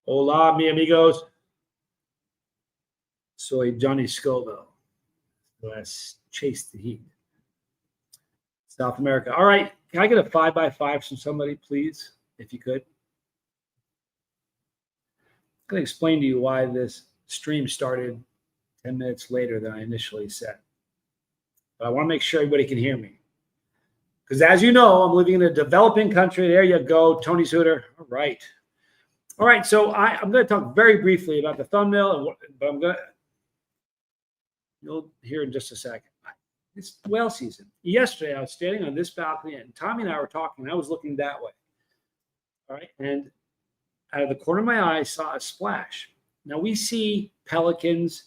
Hola, mi amigos. Soy Johnny Scoville. Let's chase the heat. South America. All right. Can I get a 5x5 from somebody, please, if you could? I'm going to explain to you why this stream started 10 minutes later than I initially said. But I want to make sure everybody can hear me. Because as you know, I'm living in a developing country. There you go, Tony Suter. All right. All right. So I'm going to talk very briefly about the thumbnail, but you'll hear in just a second. It's whale season. Yesterday, I was standing on this balcony, and Tommy and I were talking. And I was looking that way. All right. And out of the corner of my eye, I saw a splash. Now, we see pelicans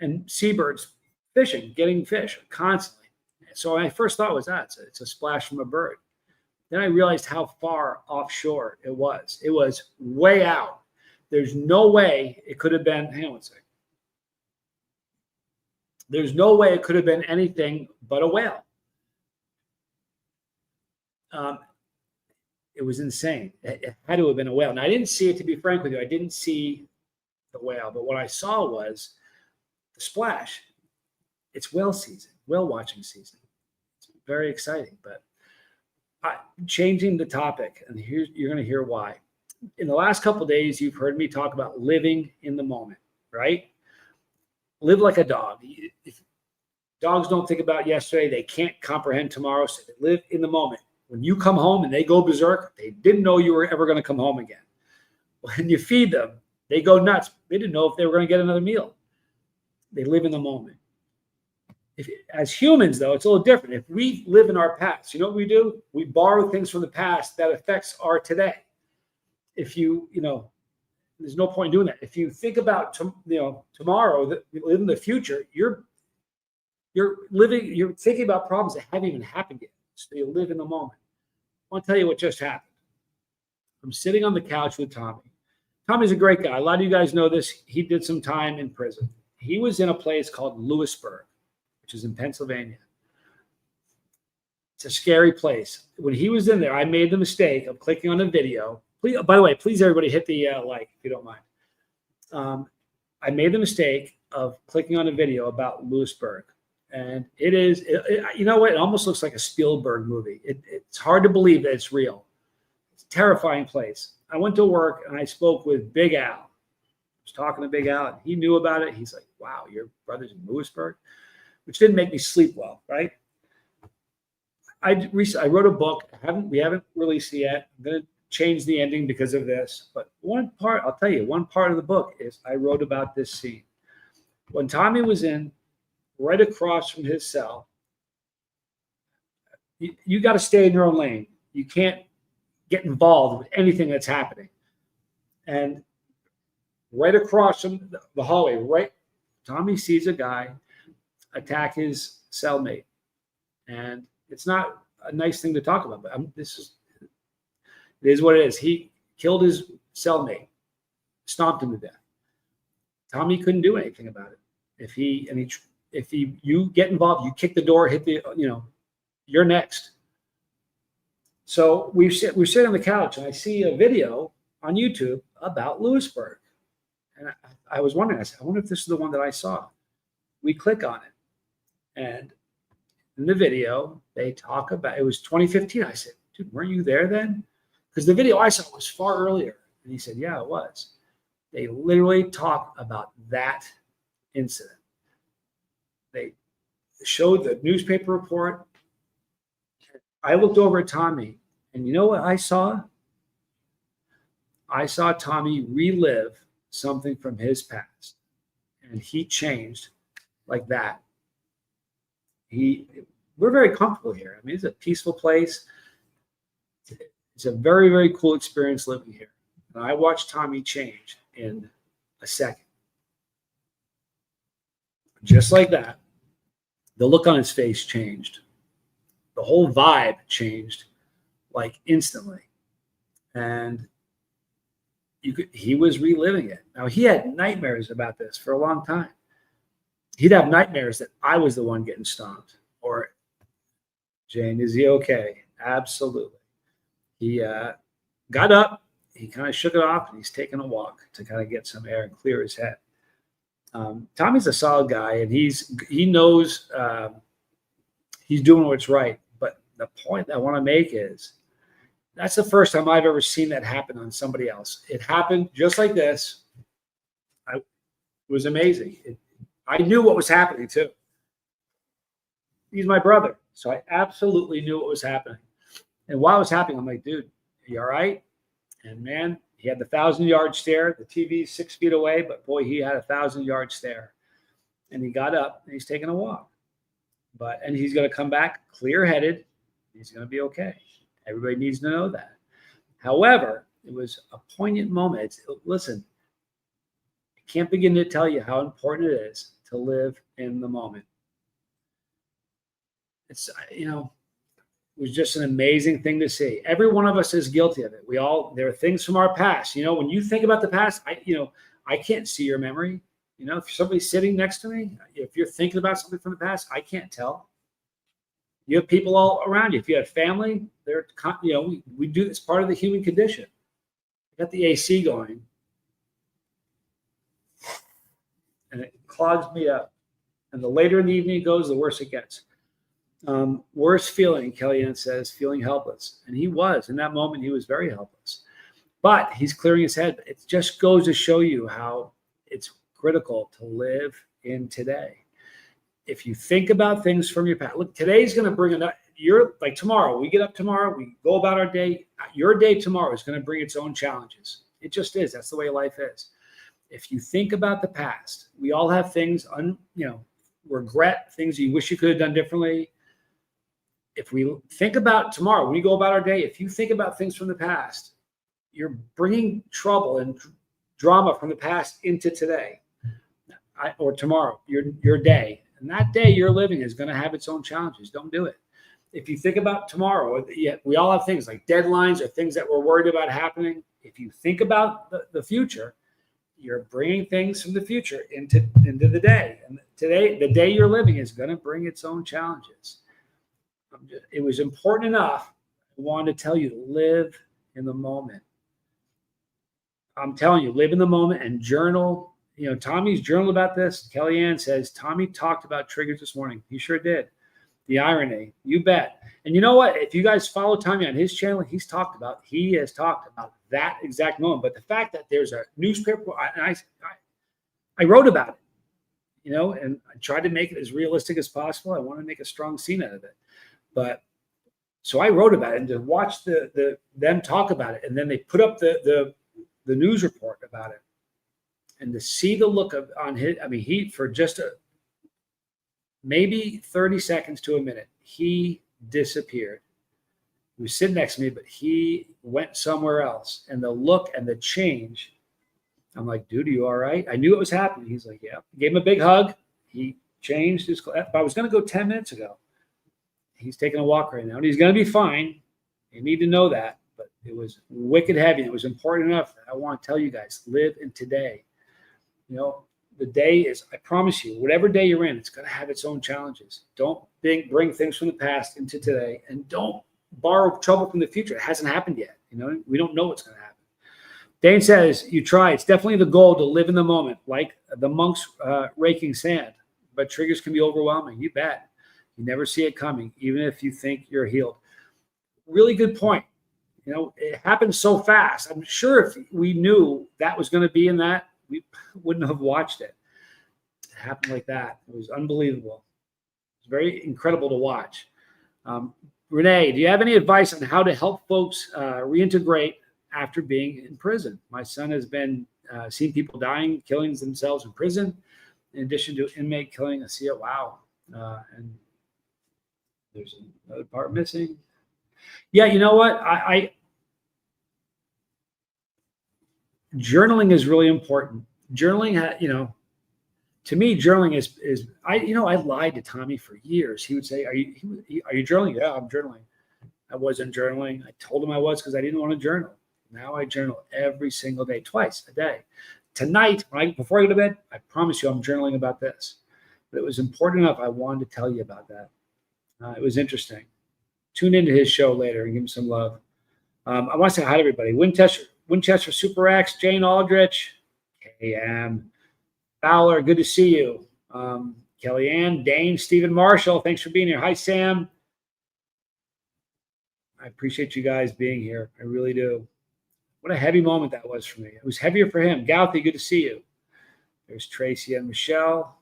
and seabirds fishing, getting fish constantly. So my first thought was that it's a splash from a bird. Then I realized how far offshore it was. It was way out. There's no way it could have been, hang on one second. There's no way it could have been anything but a whale. It was insane. It had to have been a whale. Now, I didn't see it, to be frank with you. I didn't see the whale, but what I saw was the splash. It's whale season, whale watching season. It's very exciting, but changing the topic, and you're going to hear why. In the last couple of days, you've heard me talk about living in the moment, right? Live like a dog. If dogs don't think about yesterday, they can't comprehend tomorrow, so they live in the moment. When you come home and they go berserk, they didn't know you were ever going to come home again. When you feed them, they go nuts. They didn't know if they were going to get another meal. They live in the moment. As humans, though, it's a little different. If we live in our past, you know what we do? We borrow things from the past that affects our today. If there's no point in doing that. If you think about tomorrow, that you live in the future, you're thinking about problems that haven't even happened yet. So you live in the moment. I want to tell you what just happened. I'm sitting on the couch with Tommy. Tommy's a great guy. A lot of you guys know this. He did some time in prison. He was in a place called Lewisburg, which is in Pennsylvania. It's a scary place. When he was in there, I made the mistake of clicking on a video. Please, by the way, please everybody hit the like if you don't mind. I made the mistake of clicking on a video about Lewisburg. And it is, you know what? It almost looks like a Spielberg movie. It's hard to believe that it's real. It's a terrifying place. I went to work and I spoke with Big Al. I was talking to Big Al and he knew about it. He's like, wow, your brother's in Lewisburg, which didn't make me sleep well, right? I wrote a book. We haven't released it yet. I'm going to change the ending because of this. But one part of the book is I wrote about this scene. When Tommy was in, right across from his cell, you got to stay in your own lane. You can't get involved with anything that's happening. And right across from the hallway, Tommy sees a guy attack his cellmate. And it's not a nice thing to talk about, but it is what it is. He killed his cellmate, stomped him to death. Tommy couldn't do anything about it. If you get involved, you kick the door, you're next. So we sit on the couch and I see a video on YouTube about Lewisburg. And I was wondering, I said, I wonder if this is the one that I saw. We click on it. And in the video, they talk about, it was 2015. I said, dude, weren't you there then? Because the video I saw was far earlier. And he said, yeah, it was. They literally talk about that incident. They showed the newspaper report. I looked over at Tommy, and you know what I saw? I saw Tommy relive something from his past, and he changed like that. We're very comfortable here. I mean, it's a peaceful place. It's a very, very cool experience living here. And I watched Tommy change in a second. Just like that, the look on his face changed. The whole vibe changed like instantly. And he was reliving it. Now, he had nightmares about this for a long time. He'd have nightmares that I was the one getting stomped. Or, Jane, is he okay? Absolutely. He got up. he kind of shook it off, and he's taking a walk to kind of get some air and clear his head. Tommy's a solid guy, and he knows he's doing what's right. But the point I want to make is that's the first time I've ever seen that happen on somebody else. It happened just like this. It was amazing. I knew what was happening too. He's my brother, so I absolutely knew what was happening. And while it was happening, I'm like, dude, you all right? And man, he had the 1,000-yard stare. The TV's 6 feet away, but boy, he had a 1,000-yard stare. And he got up and he's taking a walk. And he's going to come back clear-headed. He's going to be okay. Everybody needs to know that. However, it was a poignant moment. Listen, I can't begin to tell you how important it is to live in the moment. It's, it was just an amazing thing to see. Every one of us is guilty of it. There are things from our past. When you think about the past, I can't see your memory. If somebody's sitting next to me, if you're thinking about something from the past, I can't tell. You have people all around you. If you have family, we do this part of the human condition. I got the AC going, and it clogs me up. And the later in the evening it goes, the worse it gets. Worst feeling, Kellyanne says, feeling helpless. And he was. In that moment, he was very helpless. But he's clearing his head. It just goes to show you how it's critical to live in today. If you think about things from your past, look, today's going to bring like tomorrow, we get up tomorrow, we go about our day. Your day tomorrow is going to bring its own challenges. It just is. That's the way life is. If you think about the past, we all have things, regret, things you wish you could have done differently. If we think about tomorrow, when we go about our day, if you think about things from the past, you're bringing trouble and drama from the past into today or tomorrow, your day. And that day you're living is going to have its own challenges. Don't do it. If you think about tomorrow, we all have things like deadlines or things that we're worried about happening. If you think about the future, you're bringing things from the future into the day. And today, the day you're living is going to bring its own challenges. It was important enough. I wanted to tell you to live in the moment. I'm telling you, live in the moment and journal. Tommy's journaled about this. Kellyanne says, Tommy talked about triggers this morning. He sure did. The irony, you bet. And you know what? If you guys follow Tommy on his channel, he has talked about that exact moment. But the fact that there's a newspaper, I wrote about it, and I tried to make it as realistic as possible. I want to make a strong scene out of it. But so I wrote about it, and to watch them talk about it, and then they put up the news report about it, and to see the look on his, he for just maybe 30 seconds to a minute, he disappeared. He was sitting next to me, but he went somewhere else. And the look and the change, I'm like, dude, are you all right? I knew it was happening. He's like, yeah. Gave him a big hug. He changed his clothes. I was going to go 10 minutes ago. He's taking a walk right now, and he's going to be fine. You need to know that. But it was wicked heavy. It was important enough that I want to tell you guys, live in today. The day is, I promise you, whatever day you're in, it's going to have its own challenges. Don't bring things from the past into today, and don't borrow trouble from the future. It hasn't happened yet. We don't know what's going to happen. Dane says, you try. It's definitely the goal to live in the moment, like the monks raking sand. But triggers can be overwhelming. You bet. You never see it coming, even if you think you're healed. Really good point. It happened so fast. I'm sure if we knew that was going to be in that, we wouldn't have watched it. It happened like that. It was unbelievable. It was very incredible to watch. Renee, do you have any advice on how to help folks reintegrate after being in prison? My son has been seen people dying, killing themselves in prison, in addition to inmate killing. I see it. Wow. And there's another part missing. Yeah, you know what? Journaling is really important. Journaling, to me, journaling is I lied to Tommy for years. He would say, "Are you journaling?" Yeah, I'm journaling. I wasn't journaling. I told him I was because I didn't want to journal. Now I journal every single day, twice a day. Tonight, before I go to bed, I promise you I'm journaling about this. But it was important enough. I wanted to tell you about that. It was interesting. Tune into his show later and give him some love. I want to say hi to everybody. Winchester Winchester Super X, Jane Aldrich, KM, Fowler, good to see you. Kellyanne, Dane, Stephen Marshall, thanks for being here. Hi, Sam. I appreciate you guys being here. I really do. What a heavy moment that was for me. It was heavier for him. Gouthie, good to see you. There's Tracy and Michelle.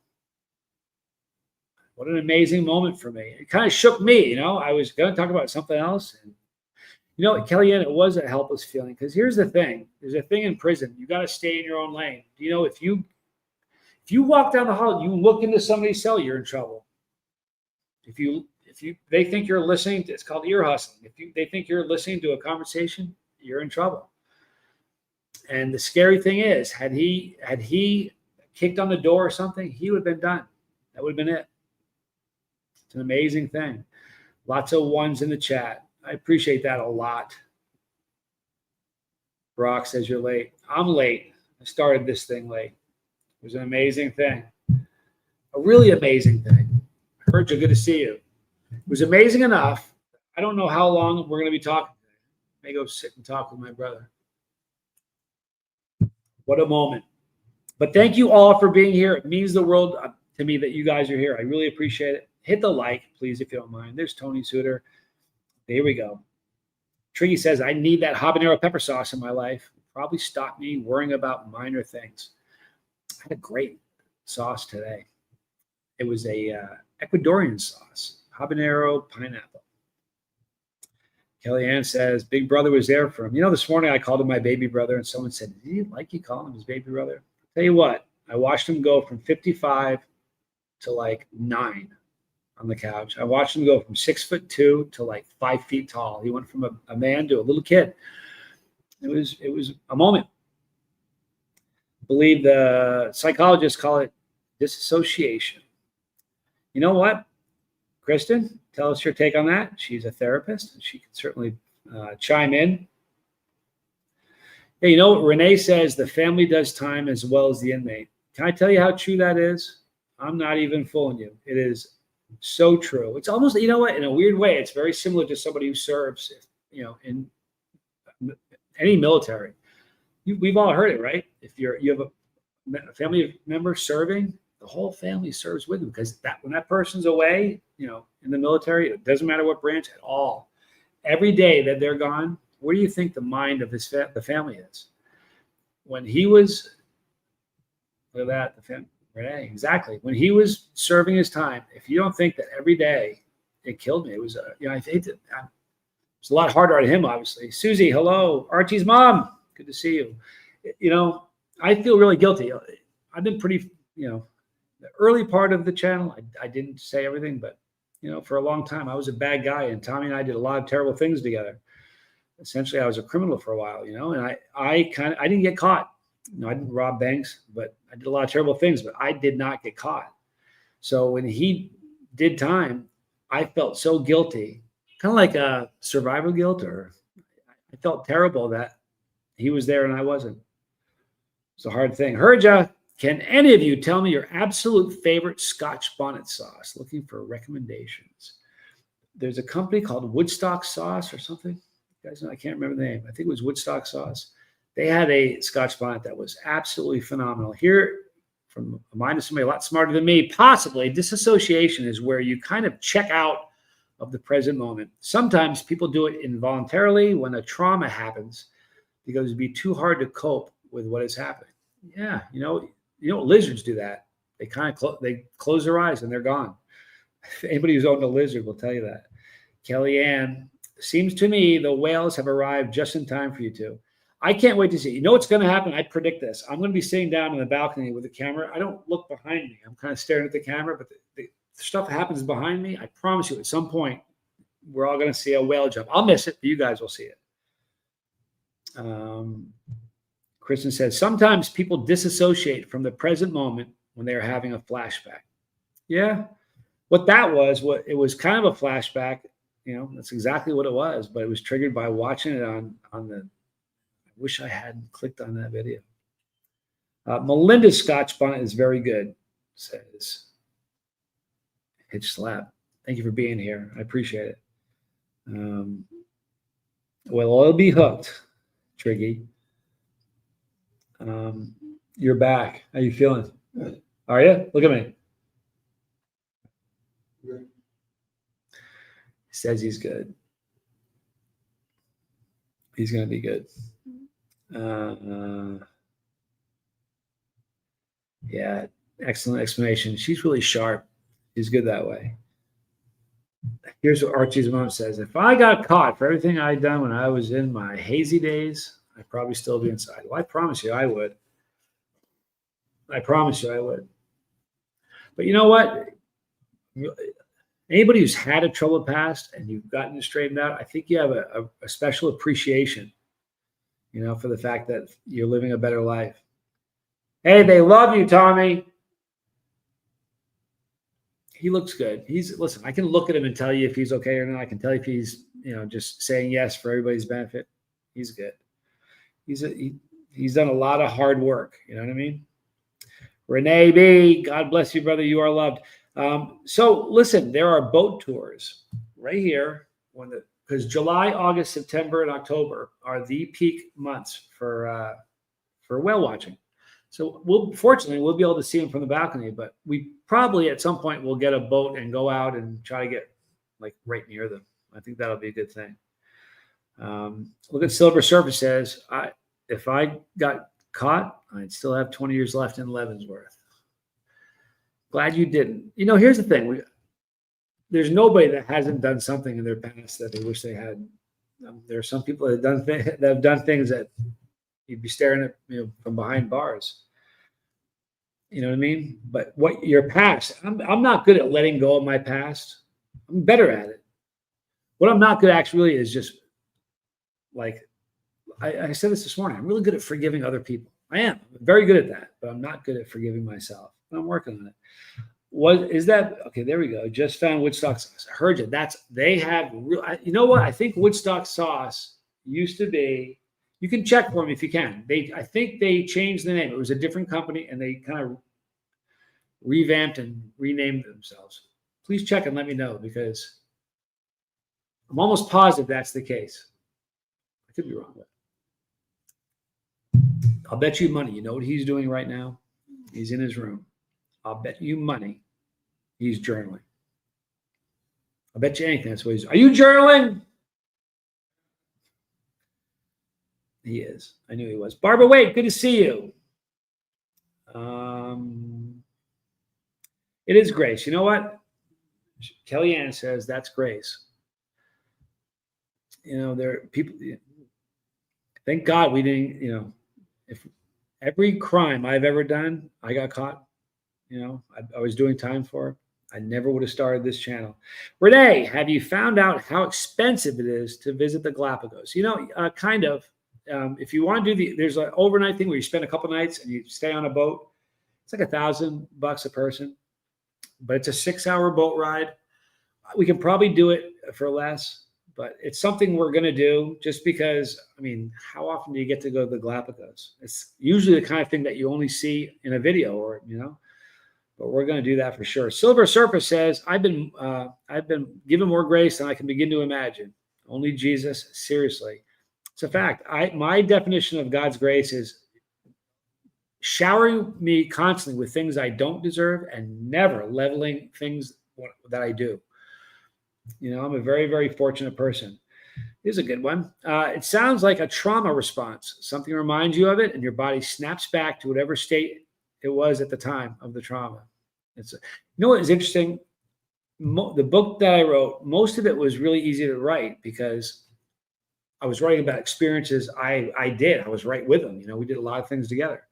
What an amazing moment for me. It kind of shook me, I was going to talk about something else. And, Kellyanne, it was a helpless feeling because here's the thing. There's a thing in prison. You got to stay in your own lane. If you walk down the hall, you look into somebody's cell, you're in trouble. If they think you're listening, it's called ear hustling. If they think you're listening to a conversation, you're in trouble. And the scary thing is, had he kicked on the door or something, he would have been done. That would have been it. It's an amazing thing. Lots of ones in the chat. I appreciate that a lot. Brock says you're late. I'm late. I started this thing late. It was an amazing thing. A really amazing thing. Heard you. Good to see you. It was amazing enough. I don't know how long we're going to be talking. I may go sit and talk with my brother. What a moment. But thank you all for being here. It means the world to me that you guys are here. I really appreciate it. Hit the like, please, if you don't mind. There's Tony Suter. Here we go. Triggy says, I need that habanero pepper sauce in my life. Probably stop me worrying about minor things. I had a great sauce today. It was a Ecuadorian sauce, habanero pineapple. Kellyanne says, Big Brother was there for him. This morning I called him my baby brother, and someone said, did he like you calling him his baby brother? I'll tell you what, I watched him go from 55 to 9 on the couch. I watched him go from 6'2" to 5 feet tall. He went from a man to a little kid. It was a moment. I believe the psychologists call it disassociation. You know what? Kristen, tell us your take on that. She's a therapist, and she can certainly chime in. Hey, what Renee says, the family does time as well as the inmate. Can I tell you how true that is? I'm not even fooling you. It is so true. It's almost, in a weird way, it's very similar to somebody who serves, in any military. We've all heard it, right? If you have a family member serving, the whole family serves with them, because when that person's away, in the military, it doesn't matter what branch at all. Every day that they're gone, where do you think the mind of the family is? When he was, look at that, the family. Right, exactly. When he was serving his time, if you don't think that every day, it killed me. It was, I think it was a lot harder on him, obviously. Susie, hello. Archie's mom, good to see you. I feel really guilty. I've been pretty, the early part of the channel, I didn't say everything, but, for a long time, I was a bad guy, and Tommy and I did a lot of terrible things together. Essentially, I was a criminal for a while, and I didn't get caught. I didn't rob banks, but I did a lot of terrible things, but I did not get caught. So when he did time, I felt so guilty, kind of like a survival guilt, or I felt terrible that he was there and I wasn't. It's a hard thing. Herja, can any of you tell me your absolute favorite Scotch bonnet sauce? Looking for recommendations. There's a company called Woodstock Sauce or something. You guys know, I can't remember the name. I think it was Woodstock Sauce. They had a Scotch bonnet that was absolutely phenomenal. Here, from a mind of somebody a lot smarter than me, possibly, disassociation is where you kind of check out of the present moment. Sometimes people do it involuntarily when a trauma happens, because it'd be too hard to cope with what is happening. Yeah, lizards do that. They kind of they close their eyes and they're gone. Anybody who's owned a lizard will tell you that. Kellyanne, seems to me the whales have arrived just in time for you two. I can't wait to see. You know what's going to happen? I predict this. I'm going to be sitting down in the balcony with the camera. I don't look behind me. I'm kind of staring at the camera, but the stuff that happens behind me, I promise you, at some point, we're all going to see a whale jump. I'll miss it, but you guys will see it. Kristen says, sometimes people disassociate from the present moment when they are having a flashback. Yeah. What that was, it was kind of a flashback. That's exactly what it was, but it was triggered by watching it on the, I wish I hadn't clicked on that video. Melinda's Scotch bonnet is very good, says Hitch Slap. Thank you for being here. I appreciate it. Well, I'll be hooked, Triggy. You're back. How you feeling? Good. Are you? Look at me. Good. He says he's good. He's going to be good. Yeah, excellent explanation. She's really sharp. She's good that way. Here's what Archie's mom says. If I got caught for everything I'd done when I was in my hazy days, I'd probably still be inside. Well, I promise you I would. I promise you I would. But you know what? Anybody who's had a troubled past and you've gotten it straightened out, I think you have a special appreciation, for the fact that you're living a better life. Hey, they love you, Tommy. He looks good. Listen, I can look at him and tell you if he's okay or not. I can tell you if he's, just saying yes for everybody's benefit. He's good. He's done a lot of hard work. You know what I mean? Renee B, God bless you, brother. You are loved. So listen, there are boat tours right here because July, August, September, and October are the peak months for whale watching. So fortunately, we'll be able to see them from the balcony, but we probably at some point will get a boat and go out and try to get like right near them. I think that'll be a good thing. Look at Silver Surface says, if I got caught, I'd still have 20 years left in Leavenworth. Glad you didn't. Here's the thing. There's nobody that hasn't done something in their past that they wish they had. There are some people that have done things that you'd be staring at, from behind bars. You know what I mean? But what your past, I'm not good at letting go of my past. I'm better at it. What I'm not good at actually is just like, I said this morning, I'm really good at forgiving other people. I am very good at that, but I'm not good at forgiving myself. I'm working on it. What is that? Okay, there we go. Just found Woodstock sauce. I heard you. They have real. You know what? I think Woodstock sauce used to be. You can check for them if you can. I think they changed the name. It was a different company, and they kind of revamped and renamed themselves. Please check and let me know because I'm almost positive that's the case. I could be wrong. I'll bet you money. You know what he's doing right now? He's in his room. I'll bet you money he's journaling. I'll bet you anything that's what he's doing. Are you journaling? He is. I knew he was. Barbara Wade, good to see you. It is grace. You know what? Kellyanne says that's grace. There are people. Thank God we didn't. If every crime I've ever done, I got caught. I was doing time for it. I never would have started this channel. Renee, have you found out how expensive it is to visit the Galapagos? Kind of. If you want to do there's an overnight thing where you spend a couple nights and you stay on a boat. It's like $1,000 a person, but it's a 6-hour boat ride. We can probably do it for less, but it's something we're going to do just because, how often do you get to go to the Galapagos? It's usually the kind of thing that you only see in a video or, but we're going to do that for sure. Silver Surfer says, I've been given more grace than I can begin to imagine. Only Jesus, seriously. It's a fact. My definition of God's grace is showering me constantly with things I don't deserve and never leveling things that I do. I'm a very, very fortunate person. Here's a good one. It sounds like a trauma response. Something reminds you of it and your body snaps back to whatever state it was at the time of the trauma. What is interesting? The book that I wrote, most of it was really easy to write because I was writing about experiences I did. I was right with them. We did a lot of things together.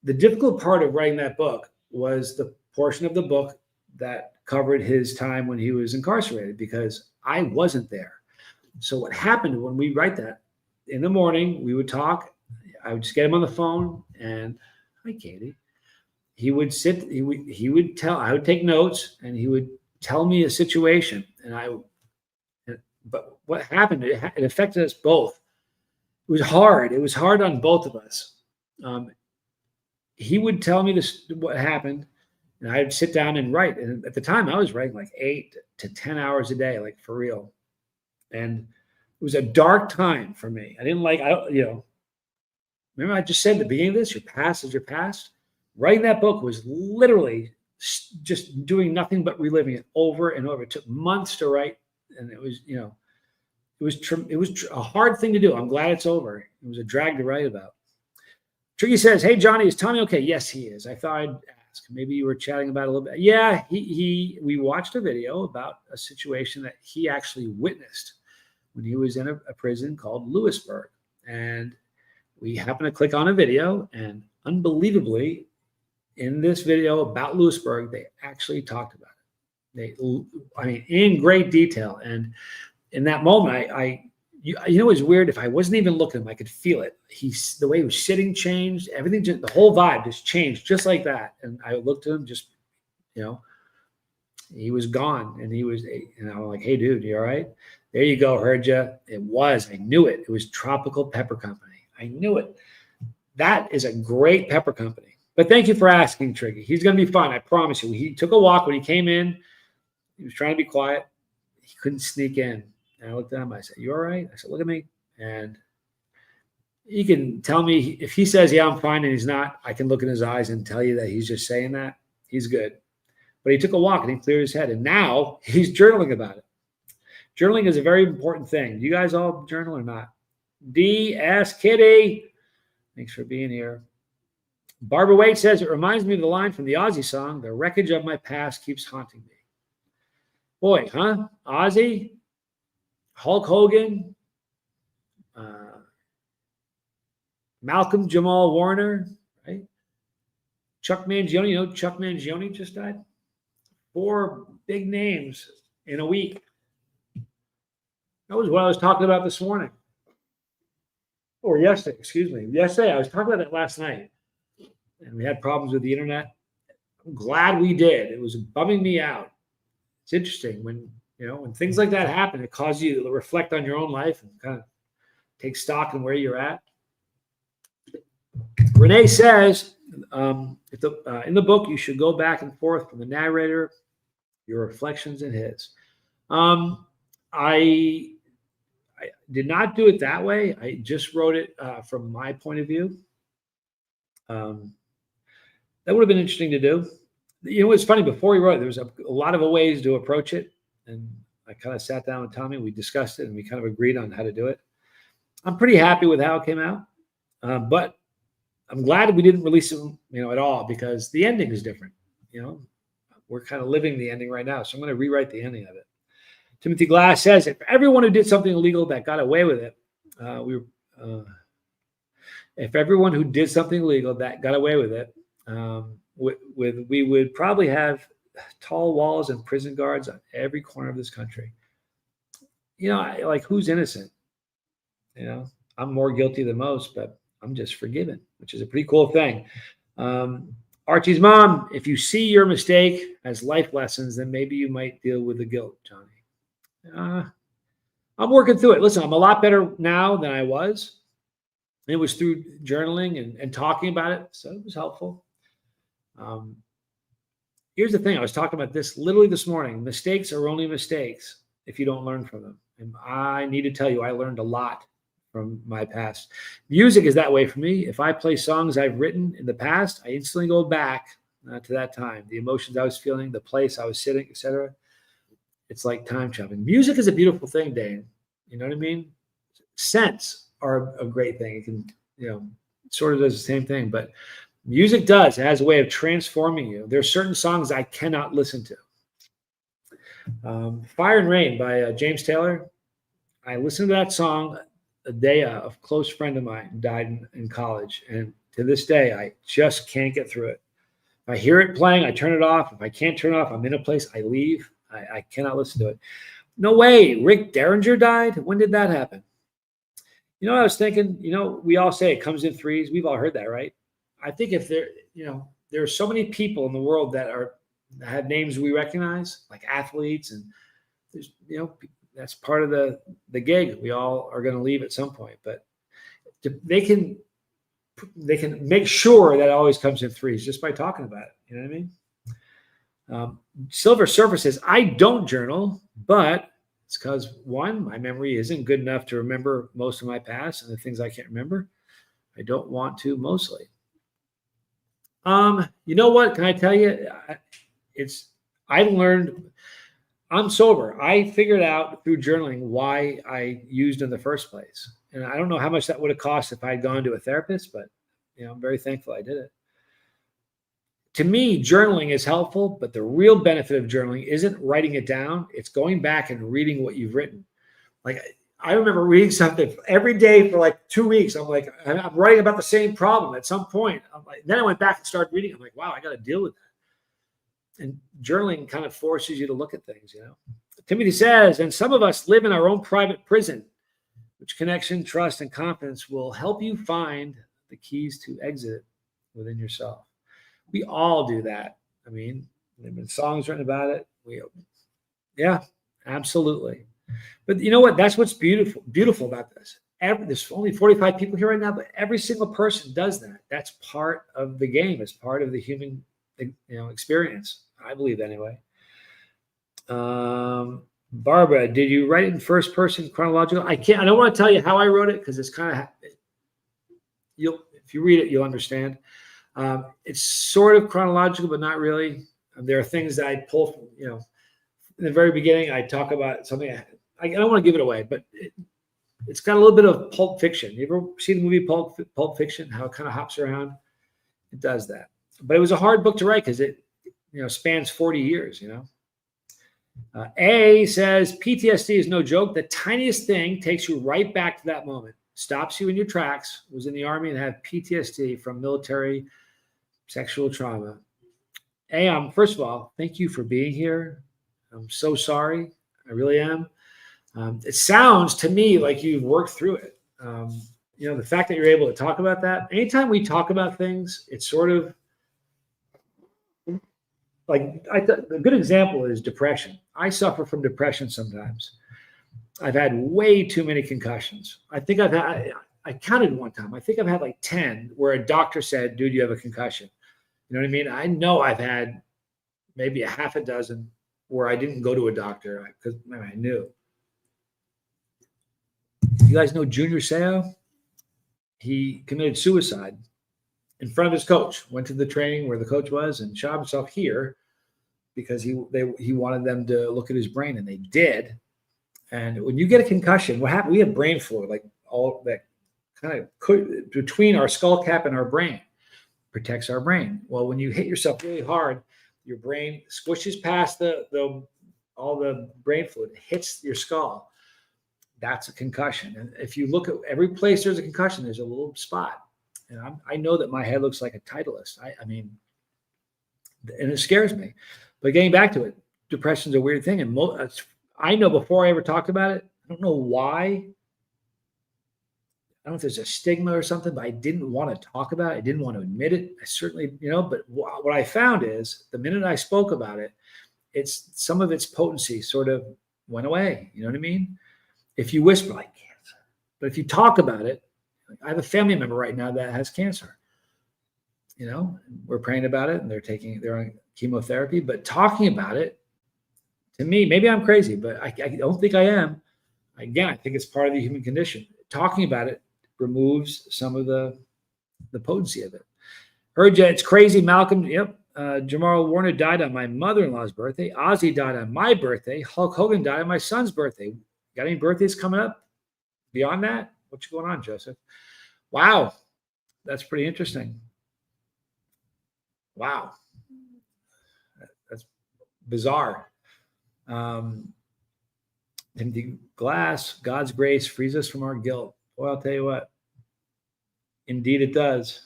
The difficult part of writing that book was the portion of the book that covered his time when he was incarcerated because I wasn't there. So what happened when we write that, in the morning, we would talk. I would just get him on the phone and, hi, Katie. He would sit, he would tell, I would take notes and he would tell me a situation. But what happened, it affected us both. It was hard. It was hard on both of us. He would tell me what happened, and I'd sit down and write. And at the time, I was writing like 8 to 10 hours a day, like for real. And it was a dark time for me. I didn't like, remember I just said at the beginning of this, your past is your past. Writing that book was literally just doing nothing but reliving it over and over. It took months to write, and it was, it was a hard thing to do. I'm glad it's over. It was a drag to write about. Tricky says, "Hey Johnny, is Tommy okay?" Yes, he is. I thought I'd ask. Maybe you were chatting about it a little bit. Yeah, we watched a video about a situation that he actually witnessed when he was in a prison called Lewisburg, and we happened to click on a video, and unbelievably, in this video about Lewisburg, they actually talked about it. In great detail. And in that moment, it was weird. If I wasn't even looking, I could feel it. The way he was sitting changed. Everything, the whole vibe just changed, just like that. And I looked at him, he was gone, and I'm like, "Hey, dude, you all right?" "There you go. Heard you." I knew it. It was Tropical Pepper Company. I knew it. That is a great pepper company. But thank you for asking, Triggy. He's going to be fun. I promise you. He took a walk when he came in. He was trying to be quiet. He couldn't sneak in. And I looked at him. I said, "You all right?" I said, "Look at me." And he can tell me if he says, "Yeah, I'm fine," and he's not. I can look in his eyes and tell you that he's just saying that. He's good. But he took a walk and he cleared his head. And now he's journaling about it. Journaling is a very important thing. Do you guys all journal or not? D.S. Kitty. Thanks for being here. Barbara Wade says, "It reminds me of the line from the Ozzy song, 'The wreckage of my past keeps haunting me.'" Boy, huh? Ozzy, Hulk Hogan, Malcolm Jamal Warner, right? Chuck Mangione. Chuck Mangione just died? 4 big names in a week. That was what I was talking about this morning. Or yesterday, excuse me. Yesterday, I was talking about it last night. And we had problems with the internet. I'm glad we did. It was bumming me out. It's interesting when things like that happen, it causes you to reflect on your own life and kind of take stock in where you're at. Renee says, in the book, you should go back and forth from the narrator, your reflections and his. I did not do it that way. I just wrote it from my point of view. That would have been interesting to do. It's funny, before he wrote it, there was a lot of ways to approach it. And I kind of sat down with Tommy, we discussed it, and we kind of agreed on how to do it. I'm pretty happy with how it came out. But I'm glad we didn't release it, at all, because the ending is different. We're kind of living the ending right now. So I'm going to rewrite the ending of it. Timothy Glass says, "If everyone who did something illegal that got away with it, if everyone who did something illegal that got away with it, we would probably have tall walls and prison guards on every corner of this country." Who's innocent? I'm more guilty than most, but I'm just forgiven, which is a pretty cool thing. Archie's mom, "If you see your mistake as life lessons, then maybe you might deal with the guilt, Johnny." I'm working through it. Listen, I'm a lot better now than I was. It was through journaling and talking about it, so it was helpful. Here's the thing. I was talking about this literally this morning. Mistakes are only mistakes if you don't learn from them. And I need to tell you, I learned a lot from my past. Music is that way for me. If I play songs I've written in the past, I instantly go back to that time, the emotions I was feeling, the place I was sitting, etc. It's like time traveling. Music is a beautiful thing, Dane. You know what I mean? Scents are a great thing. It can, sort of does the same thing, but music does. It has a way of transforming you. There are certain songs I cannot listen to. Fire and Rain by James Taylor. I listened to that song the day a close friend of mine died in college. And to this day, I just can't get through it. If I hear it playing, I turn it off. If I can't turn it off, I'm in a place, I leave. I cannot listen to it. No way. Rick Derringer died? When did that happen? I was thinking, we all say it comes in threes. We've all heard that, right? I think if there are so many people in the world that have names we recognize, like athletes, and there's, that's part of the gig. We all are going to leave at some point, but they can make sure that it always comes in threes just by talking about it. You know what I mean? Silver Surfer says, "I don't journal, but it's because, one, my memory isn't good enough to remember most of my past and the things I can't remember. I don't want to mostly. You know what? Can I tell you? I learned, I'm sober. I figured out through journaling why I used in the first place. And I don't know how much that would have cost if I had gone to a therapist, but I'm very thankful I did it. To me, journaling is helpful, but the real benefit of journaling isn't writing it down. It's going back and reading what you've written. Like, I remember reading something every day for like 2 weeks. I'm like, I'm writing about the same problem at some point. Then I went back and started reading. I'm like, wow, I got to deal with that. And journaling kind of forces you to look at things, Timothy says, and some of us live in our own private prison, which connection, trust, and confidence will help you find the keys to exit within yourself. We all do that. I mean, there have been songs written about it. Yeah, absolutely. But you know what? That's what's beautiful about this. There's only 45 people here right now, but every single person does that. That's part of the game. It's part of the human, experience. I believe anyway. Barbara, did you write it in first person chronological? I don't want to tell you how I wrote it because it's kind of, if you read it, you'll understand. It's sort of chronological, but not really. There are things that I pull from, in the very beginning, I talk about something. I don't want to give it away, but it's got a little bit of Pulp Fiction. You ever see the movie Pulp Fiction, how it kind of hops around? It does that. But it was a hard book to write because it, spans 40 years, A says, PTSD is no joke. The tiniest thing takes you right back to that moment, stops you in your tracks, was in the Army and had PTSD from military sexual trauma. A, first of all, thank you for being here. I'm so sorry. I really am. It sounds to me like you've worked through it. The fact that you're able to talk about that. Anytime we talk about things, it's sort of like a good example is depression. I suffer from depression sometimes. I've had way too many concussions. I counted one time. I think I've had like 10 where a doctor said, dude, you have a concussion. You know what I mean? I know I've had maybe a half a dozen where I didn't go to a doctor because I knew. You guys know Junior Seau? He committed suicide in front of his coach, went to the training where the coach was and shot himself here because he wanted them to look at his brain, and they did. And when you get a concussion, what happened? We have brain fluid, like all that kind of between our skull cap and our brain, protects our brain. Well, when you hit yourself really hard, your brain squishes past all the brain fluid, hits your skull. That's a concussion. And if you look at every place there's a concussion, there's a little spot. And I know that my head looks like a Titleist. I mean, and it scares me. But getting back to it, depression's a weird thing. And I know before I ever talked about it, I don't know why. I don't know if there's a stigma or something, but I didn't want to talk about it. I didn't want to admit it. I certainly, but what I found is the minute I spoke about it, some of its potency sort of went away. You know what I mean? If you whisper, like cancer, but if you talk about it, like I have a family member right now that has cancer. We're praying about it, and they're on chemotherapy. But talking about it, to me, maybe I'm crazy, but I don't think I am. Again, I think it's part of the human condition. Talking about it removes some of the potency of it. Heard you, it's crazy, Malcolm. Yep. Jamal Warner died on my mother-in-law's birthday. Ozzy died on my birthday. Hulk Hogan died on my son's birthday. Got any birthdays coming up beyond that? What's going on, Joseph? Wow. That's pretty interesting. Wow. That's bizarre. Timothy Glass, God's grace frees us from our guilt. Well, I'll tell you what. Indeed, it does.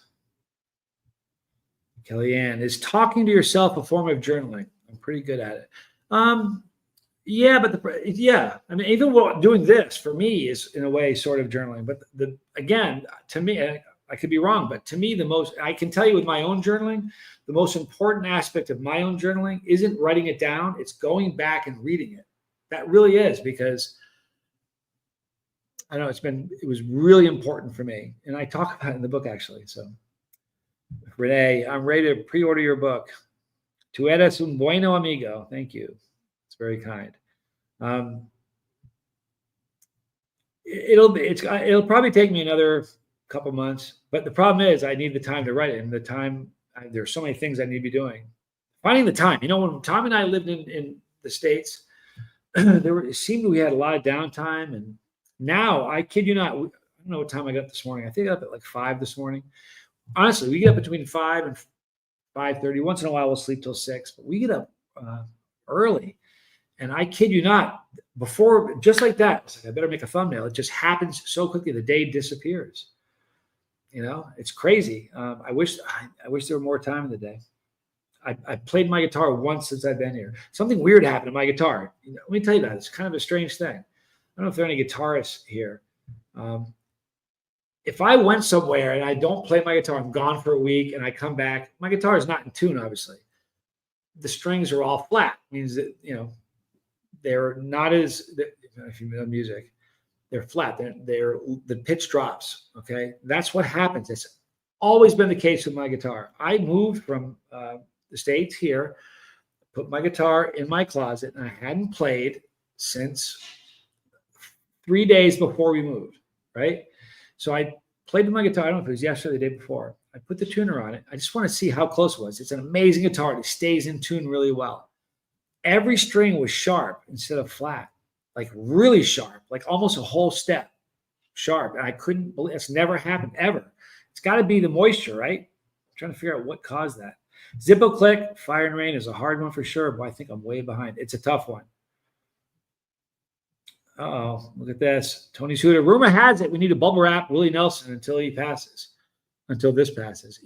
Kellyanne, is talking to yourself a form of journaling? I'm pretty good at it. Yeah, but I mean, even doing this for me is in a way sort of journaling. But again, to me, I could be wrong, but to me, I can tell you with my own journaling, the most important aspect of my own journaling isn't writing it down. It's going back and reading it. That really is, because I know it was really important for me. And I talk about it in the book, actually. So Renee, I'm ready to pre-order your book. Tu eres un bueno amigo. Thank you. It's very kind. It'll probably take me another couple months. But the problem is I need the time to write it. And the time, there's so many things I need to be doing. Finding the time. When Tom and I lived in the States, it seemed we had a lot of downtime. And now, I kid you not, I don't know what time I got up this morning. I think I got up at like 5 this morning. Honestly, we get up between 5 and 5:30. Once in a while, we'll sleep till 6. But we get up early. And I kid you not, before, just like that, it's like, I better make a thumbnail. It just happens so quickly. The day disappears. It's crazy. I wish there were more time in the day. I played my guitar once since I've been here. Something weird happened to my guitar. Let me tell you that. It's kind of a strange thing. I don't know if there are any guitarists here. If I went somewhere and I don't play my guitar, I'm gone for a week, and I come back, my guitar is not in tune, obviously. The strings are all flat. It means that, they're not as, if you know music, they're flat. The pitch drops. Okay. That's what happens. It's always been the case with my guitar. I moved from the States here, put my guitar in my closet, and I hadn't played since 3 days before we moved. Right. So I played with my guitar. I don't know if it was yesterday or the day before. I put the tuner on it. I just want to see how close it was. It's an amazing guitar. It stays in tune really well. Every string was sharp instead of flat, like really sharp, like almost a whole step sharp. And I couldn't believe it's never happened ever. It's got to be the moisture, right? I'm trying to figure out what caused that. Zippo Click, Fire and Rain is a hard one for sure, but I think I'm way behind. It's a tough one. Uh-oh, look at this. Tony Suda, rumor has it we need to bubble wrap Willie Nelson until this passes.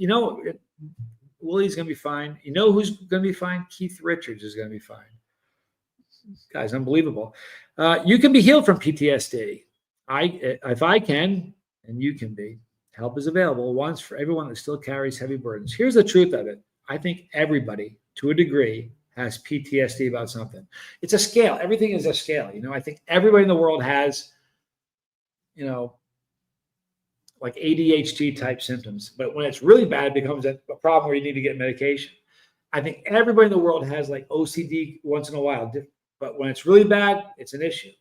Willie's going to be fine. You know who's going to be fine? Keith Richards is going to be fine. Guy's unbelievable. You can be healed from PTSD. If I can, and you can be. Help is available once for everyone that still carries heavy burdens. Here's the truth of it. I think everybody, to a degree, has PTSD about something. It's a scale. Everything is a scale. I think everybody in the world has, like ADHD type symptoms. But when it's really bad, it becomes a problem where you need to get medication. I think everybody in the world has like OCD once in a while. But when it's really bad, it's an issue.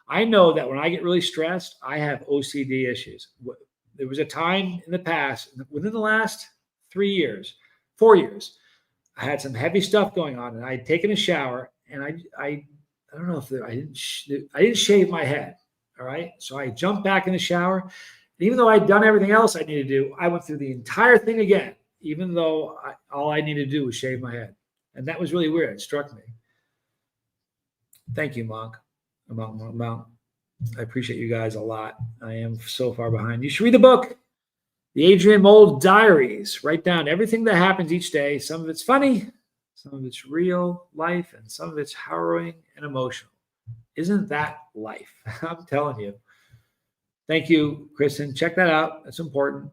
I know that when I get really stressed, I have OCD issues. There was a time in the past, within the last 4 years, I had some heavy stuff going on, and I'd taken a shower, and I don't know if I didn't shave my head. All right. So I jumped back in the shower. And even though I'd done everything else I needed to do, I went through the entire thing again, even though all I needed to do was shave my head. And that was really weird. It struck me. Thank you, Monk. I appreciate you guys a lot. I am so far behind. You should read the book, The Adrian Mold Diaries. Write down everything that happens each day. Some of it's funny, some of it's real life, and some of it's harrowing and emotional. Isn't that life? I'm telling you. Thank you, Kristen. Check that out. That's important.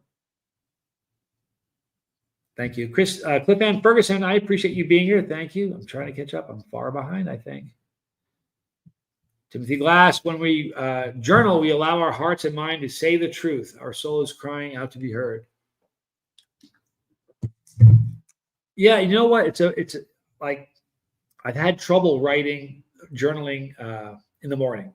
Thank you. Cliff Ann Ferguson, I appreciate you being here. Thank you. I'm trying to catch up. I'm far behind, I think. Timothy Glass, when we journal, we allow our hearts and mind to say the truth. Our soul is crying out to be heard. Yeah, you know what? It's like I've had trouble journaling in the morning.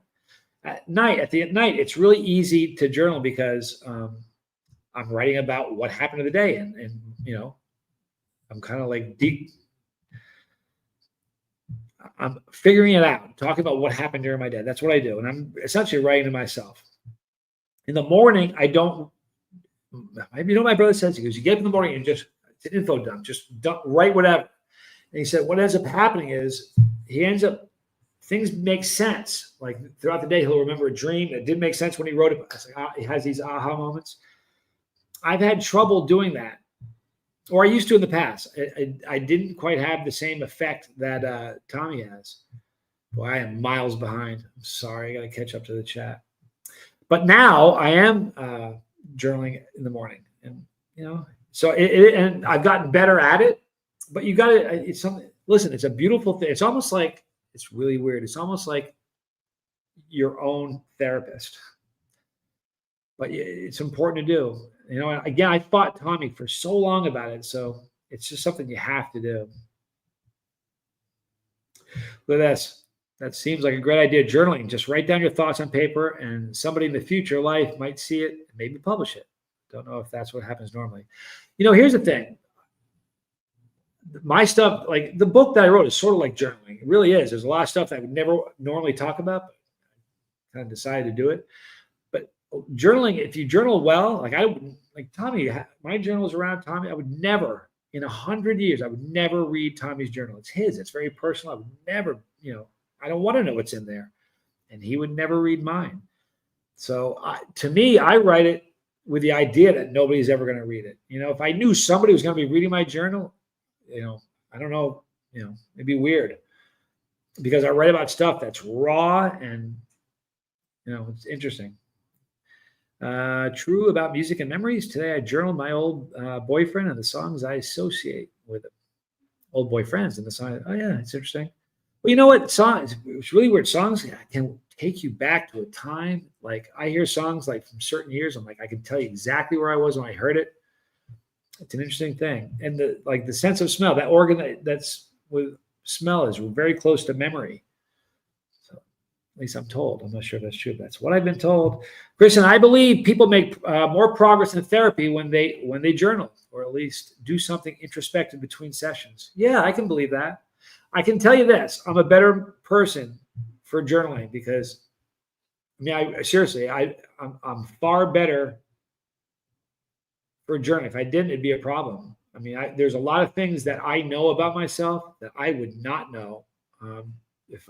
At night, it's really easy to journal because I'm writing about what happened to the day, and I'm kind of like deep. I'm figuring it out, talking about what happened during my day. That's what I do, and I'm essentially writing to myself. In the morning, I don't. My brother says, he goes, you get up in the morning and just it's an info dump, write whatever. And he said, what ends up happening is things make sense. Like throughout the day, he'll remember a dream that didn't make sense when he wrote it. He has these aha moments. I've had trouble doing that, or I used to in the past. I didn't quite have the same effect that Tommy has. Boy, I am miles behind. I'm sorry. I got to catch up to the chat. But now I am journaling in the morning, and so and I've gotten better at it. But you got to. It's something. Listen, it's a beautiful thing. It's almost like. It's really weird. It's almost like your own therapist. But it's important to do. Again, I fought Tommy for so long about it. So it's just something you have to do. Look at this. That seems like a great idea. Journaling. Just write down your thoughts on paper, and somebody in the future life might see it and maybe publish it. Don't know if that's what happens normally. Here's the thing. My stuff, like the book that I wrote, is sort of like journaling. It really is. There's a lot of stuff that I would never normally talk about, but kind of decided to do it. But journaling, if you journal well, like Tommy, my journal is around Tommy. I would never, in 100 years, I would never read Tommy's journal. It's his. It's very personal. I would never, I don't want to know what's in there. And he would never read mine. So to me, I write it with the idea that nobody's ever going to read it. If I knew somebody was going to be reading my journal, I don't know, it'd be weird, because I write about stuff that's raw and, it's interesting. True about music and memories. Today, I journaled my old boyfriend and the songs I associate with it. Old boyfriends and the songs. Oh yeah, it's interesting. Well, you know what? Songs, it's really weird. Songs can take you back to a time. Like I hear songs like from certain years. I'm like, I can tell you exactly where I was when I heard it. It's an interesting thing. And the sense of smell, that organ that's with smell is very close to memory. So at least I'm told. I'm not sure if that's true. That's what I've been told. Kristen, I believe people make more progress in therapy when they journal, or at least do something introspective between sessions. Yeah, I can believe that. I can tell you this: I'm a better person for journaling, because I'm far better for journaling. If I didn't, it'd be a problem. There's a lot of things that I know about myself that I would not know if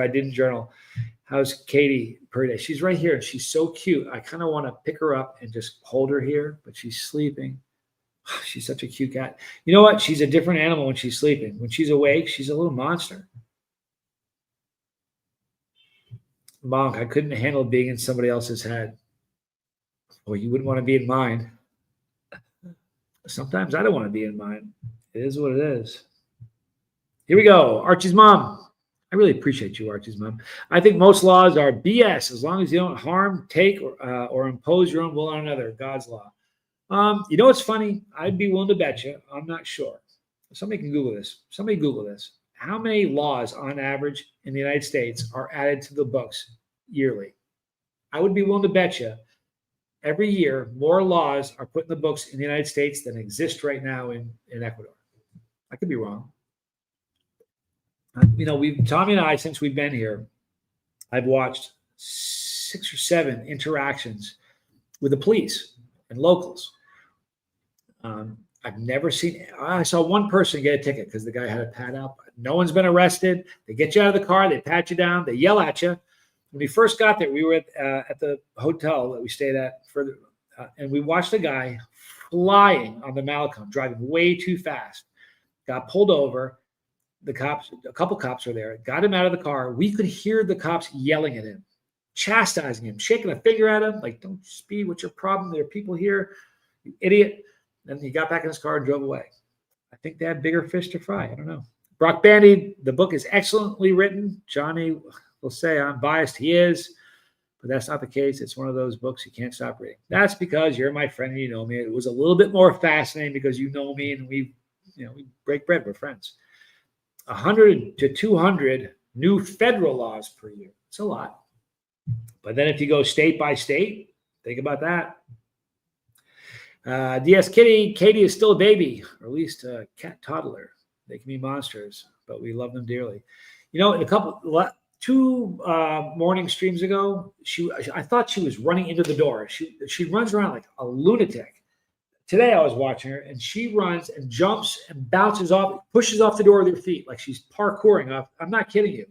I didn't journal. How's Katie per day? She's right here. She's so cute. I kind of want to pick her up and just hold her here, but she's sleeping. She's such a cute cat. You know what? She's a different animal when she's sleeping. When she's awake, she's a little monster. Monk, I couldn't handle being in somebody else's head. Well, you wouldn't want to be in mine. Sometimes I don't want to be in mine. It is what it is. Here we go. Archie's mom. I really appreciate you, Archie's mom. I think most laws are BS as long as you don't harm, take, or impose your own will on another. God's law. What's funny? I'd be willing to bet you. I'm not sure. Somebody can Google this. Somebody Google this. How many laws on average in the United States are added to the books yearly? I would be willing to bet you every year more laws are put in the books in the United States than exist right now in Ecuador. I could be wrong. Tommy and I, since we've been here, I've watched 6 or 7 interactions with the police and locals. I've never seen. I saw one person get a ticket because the guy had a pad out. No one's been arrested. They get you out of the car. They pat you down. They yell at you. When we first got there, we were at the hotel that we stayed at and we watched a guy flying on the Malecon, driving way too fast. Got pulled over. A couple cops were there. Got him out of the car. We could hear the cops yelling at him, chastising him, shaking a finger at him, like, "Don't speed. What's your problem? There are people here, you idiot." Then he got back in his car and drove away. I think they had bigger fish to fry. I don't know. Brock Bandy, the book is excellently written. Johnny will say I'm biased. He is, but that's not the case. It's one of those books you can't stop reading. That's because you're my friend and you know me. It was a little bit more fascinating because you know me and we break bread. We're friends. 100 to 200 new federal laws per year. It's a lot. But then if you go state by state, think about that. DS Katie is still a baby, or at least a cat toddler. They can be monsters, but we love them dearly. Two morning streams ago, I thought she was running into the door. She runs around like a lunatic. Today I was watching her, and she runs and jumps and bounces off, pushes off the door with her feet like she's parkouring off. I'm not kidding you.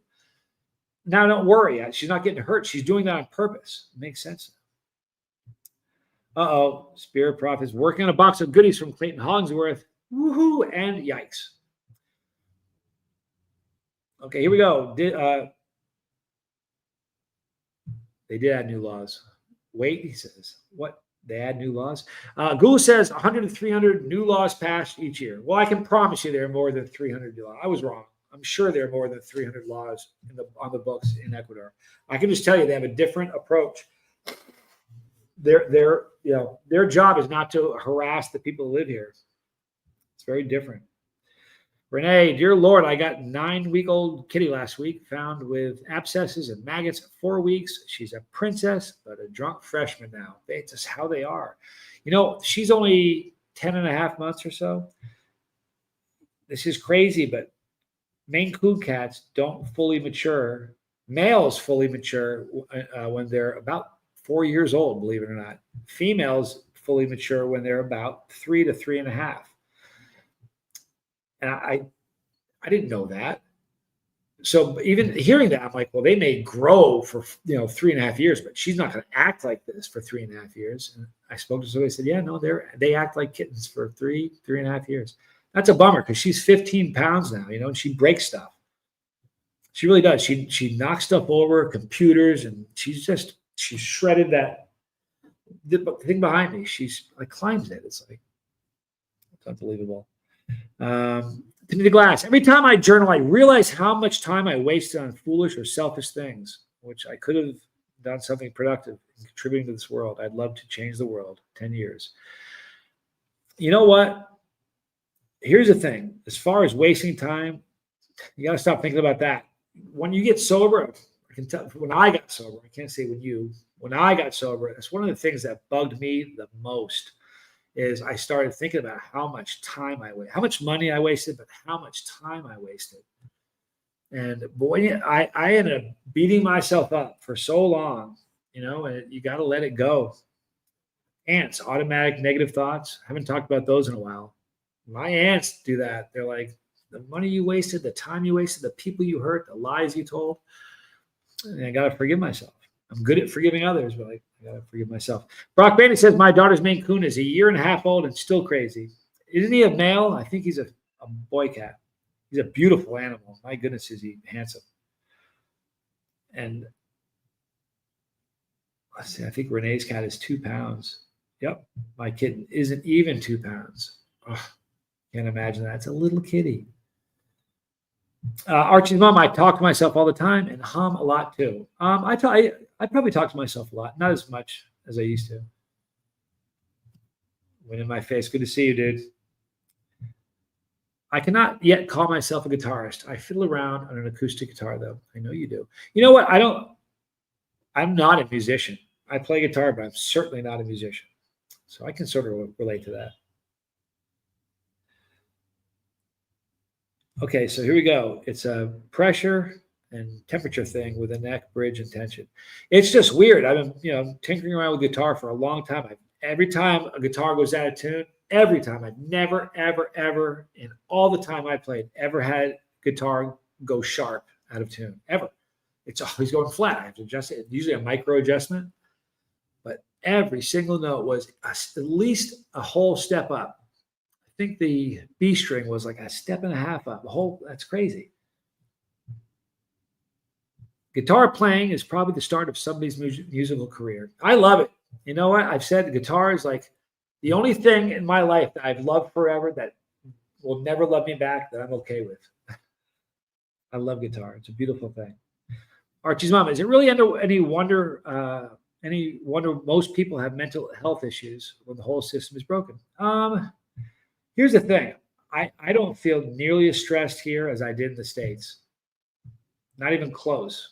Now don't worry, she's not getting hurt. She's doing that on purpose. It makes sense. Spirit Prof is working on a box of goodies from Clayton Hollingsworth. Woohoo and yikes. Okay, here we go. They did add new laws. Wait, he says. What? They add new laws? Google says 100 to 300 new laws passed each year. Well, I can promise you there are more than 300 laws. I was wrong. I'm sure there are more than 300 laws on the books in Ecuador. I can just tell you they have a different approach. Their job is not to harass the people who live here. It's very different. Renee, dear Lord, I got 9-week-old kitty last week, found with abscesses and maggots at 4 weeks. She's a princess, but a drunk freshman now. It's just how they are. She's only 10 and a half months or so. This is crazy, but Maine Coon cats don't fully mature. Males fully mature when they're about 4 years old, believe it or not. Females fully mature when they're about 3 to 3.5. And I didn't know that. So even hearing that, I'm like, well, they may grow for 3.5 years, but she's not going to act like this for 3.5 years. And I spoke to somebody, said, yeah, no, they act like kittens for 3.5 years. That's a bummer because she's 15 pounds now, and she breaks stuff. She really does. She knocks stuff over, computers, and she's shredded the thing behind me. She's like climbs it. It's unbelievable. Into the glass. Every time I journal, I realize how much time I wasted on foolish or selfish things, which I could have done something productive and contributing to this world. I'd love to change the world. 10 years. You know what? Here's the thing. As far as wasting time, you got to stop thinking about that. When you get sober, I can tell when I got sober, I can't say when I got sober, that's one of the things that bugged me the most. Is I started thinking about how much time I wasted, how much money I wasted, but how much time I wasted. And boy, I ended up beating myself up for so long, and you got to let it go. Ants, automatic negative thoughts. I haven't talked about those in a while. My ants do that. They're like, the money you wasted, the time you wasted, the people you hurt, the lies you told. And I got to forgive myself. I'm good at forgiving others, but I got to forgive myself. Brock Bailey says, my daughter's Maine Coon is 1.5 years old and still crazy. Isn't he a male? I think he's a boy cat. He's a beautiful animal. My goodness, is he handsome. And let's see, I think Renee's cat is 2 pounds. Yep, my kitten isn't even 2 pounds. Oh, can't imagine that. It's a little kitty. Archie's mom, I talk to myself all the time and hum a lot too. I probably talk to myself a lot, not as much as I used to. Wind in my face. Good to see you, dude. I cannot yet call myself a guitarist. I fiddle around on an acoustic guitar, though. I know you do. You know what? I'm not a musician. I play guitar, but I'm certainly not a musician. So I can sort of relate to that. Okay, so here we go. It's a pressure and temperature thing with a neck, bridge, and tension. It's just weird. I've been, tinkering around with guitar for a long time. Every time a guitar goes out of tune, every time, I've never, ever, ever, in all the time I played, ever had guitar go sharp out of tune, ever. It's always going flat. I have to adjust it. Usually a micro adjustment, but every single note was at least a whole step up. I think the B string was like a step and a half up. That's crazy. Guitar playing is probably the start of somebody's musical career. I love it. You know what? I've said the guitar is like the only thing in my life that I've loved forever that will never love me back that I'm okay with. I love guitar. It's a beautiful thing. Archie's mom, is it really any wonder most people have mental health issues when the whole system is broken? Here's the thing. I don't feel nearly as stressed here as I did in the States. Not even close.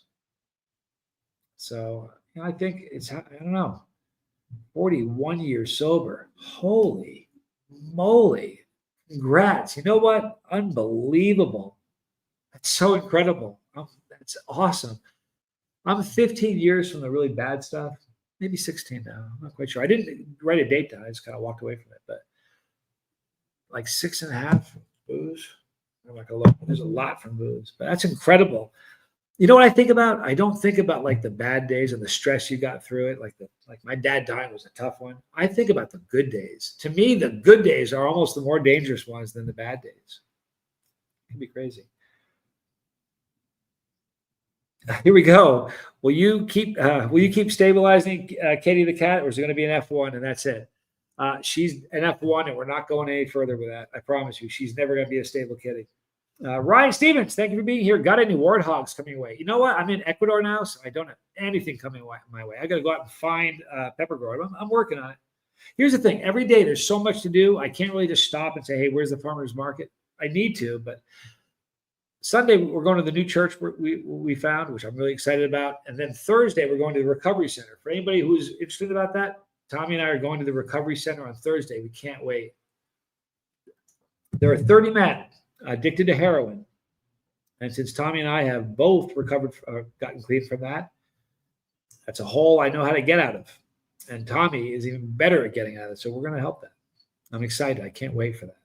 So I think I don't know, 41 years sober. Holy moly. Congrats. You know what? Unbelievable. That's so incredible. That's awesome. I'm 15 years from the really bad stuff. Maybe 16 now. I'm not quite sure. I didn't write a date down. I just kind of walked away from it. But like 6.5 booze. I'm like, there's a lot from booze. But that's incredible. You know what I think about? I don't think about like the bad days and the stress you got through it. Like my dad dying was a tough one. I think about the good days. To me, the good days are almost the more dangerous ones than the bad days. It can be crazy. Here we go. Will you keep stabilizing Katie the cat, or is it going to be an F1 and that's it? She's an F1 and we're not going any further with that. I promise you. She's never going to be a stable kitty. Ryan Stevens, thank you for being here. Got any warthogs coming your way? You know what? I'm in Ecuador now, so I don't have anything coming my way. I got to go out and find pepper grower. I'm working on it. Here's the thing. Every day there's so much to do. I can't really just stop and say, hey, where's the farmer's market? I need to, but Sunday we're going to the new church we found, which I'm really excited about. And then Thursday we're going to the recovery center. For anybody who's interested about that, Tommy and I are going to the recovery center on Thursday. We can't wait. There are 30 men addicted to heroin. And since Tommy and I have both recovered, gotten clean from that, that's a hole I know how to get out of. And Tommy is even better at getting out of it. So we're going to help that. I'm excited. I can't wait for that.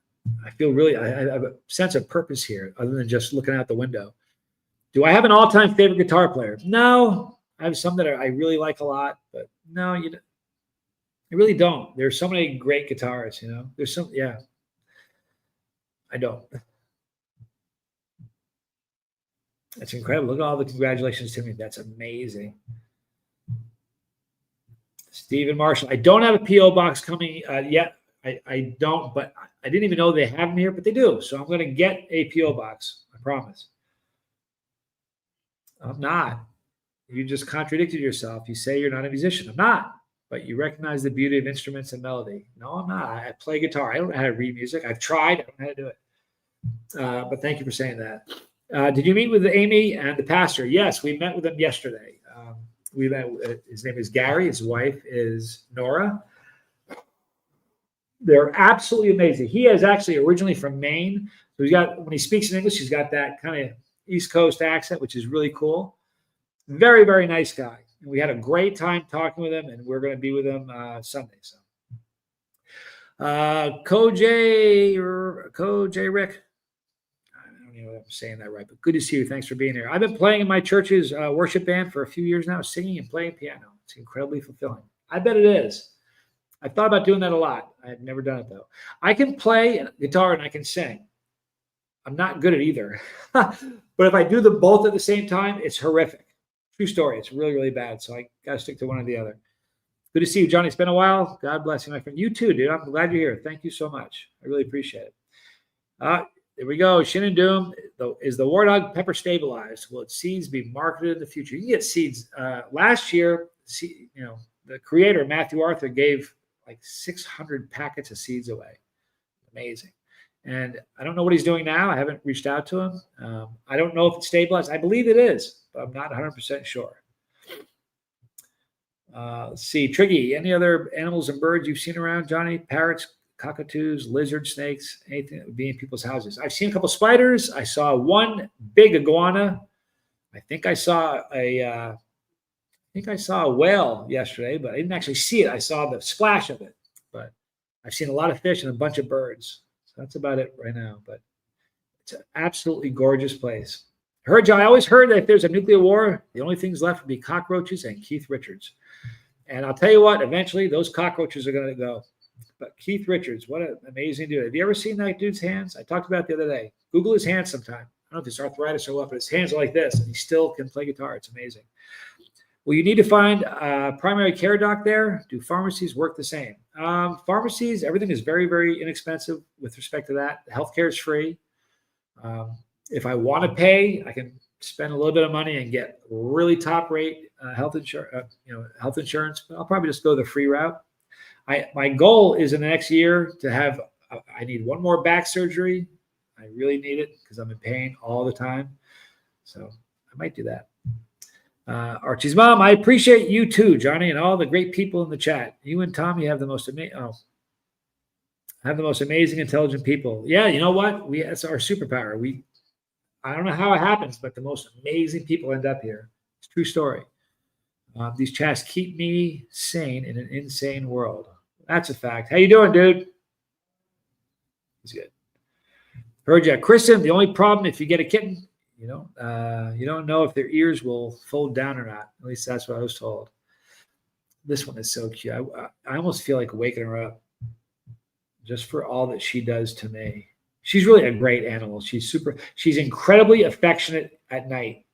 I feel really, I have a sense of purpose here other than just looking out the window. Do I have an all-time favorite guitar player? No. I have some that I really like a lot, but no, I really don't. There's so many great guitarists, There's some, yeah. I don't. That's incredible. Look at all the congratulations to me. That's amazing. Stephen Marshall. I don't have a P.O. box coming yet. I don't, but I didn't even know they have them here, but they do. So I'm going to get a P.O. box. I promise. I'm not. You just contradicted yourself. You say you're not a musician. I'm not. But you recognize the beauty of instruments and melody. No, I'm not. I play guitar. I don't know how to read music. I've tried. I don't know how to do it. But thank you for saying that. Did you meet with Amy and the pastor? Yes, we met with them yesterday. We met. His name is Gary. His wife is Nora. They're absolutely amazing. He is actually originally from Maine. So when he speaks in English, he's got that kind of East Coast accent, which is really cool. Very, very nice guy. And we had a great time talking with him, and we're going to be with him Sunday. So, Ko-J Rick. I don't know if I'm saying that right, but good to see you. Thanks for being here. I've been playing in my church's worship band for a few years now, singing and playing piano. It's incredibly fulfilling. I bet it is. I thought about doing that a lot. I've never done it, though. I can play guitar and I can sing. I'm not good at either. But if I do them both at the same time, it's horrific. True story. It's really, really bad. So I got to stick to one or the other. Good to see you, Johnny. It's been a while. God bless you, my friend. You too, dude. I'm glad you're here. Thank you so much. I really appreciate it. There we go. Shin and Doom. Is the Warthog pepper stabilized? Will its seeds be marketed in the future? You can get seeds. Last year, the creator, Matthew Arthur, gave like 600 packets of seeds away. Amazing. And I don't know what he's doing now. I haven't reached out to him. I don't know if it's stabilized. I believe it is, but I'm not 100% sure. Let's see. Triggy, any other animals and birds you've seen around, Johnny? Parrots, cockatoos, lizards, snakes, anything that would be in people's houses. I've seen a couple spiders. I saw one big iguana. I think I saw a whale yesterday, but I didn't actually see it. I saw the splash of it. But I've seen a lot of fish and a bunch of birds. So that's about it right now. But it's an absolutely gorgeous place. I always heard that if there's a nuclear war, the only things left would be cockroaches and Keith Richards. And I'll tell you what, eventually those cockroaches are going to go. But Keith Richards, what an amazing dude. Have you ever seen that dude's hands? I talked about it the other day. Google his hands sometime. I don't know if it's arthritis or what, but his hands are like this, and he still can play guitar. It's amazing. Well, you need to find a primary care doc there. Do pharmacies work the same? Pharmacies, everything is very, very inexpensive with respect to that. Healthcare is free. If I want to pay, I can spend a little bit of money and get really top rate health insurance. But I'll probably just go the free route. My goal is in the next year to have. I need one more back surgery. I really need it because I'm in pain all the time. So I might do that. Archie's mom, I appreciate you too, Johnny, and all the great people in the chat. You and Tommy have the most amazing, intelligent people. Yeah, you know what? That's our superpower. I don't know how it happens, but the most amazing people end up here. It's a true story. These chats keep me sane in an insane world. That's a fact. How you doing, dude? He's good. Heard ya. Kristen, the only problem if you get a kitten, you don't know if their ears will fold down or not. At least that's what I was told. This one is so cute. I almost feel like waking her up just for all that she does to me. She's really a great animal. She's incredibly affectionate at night.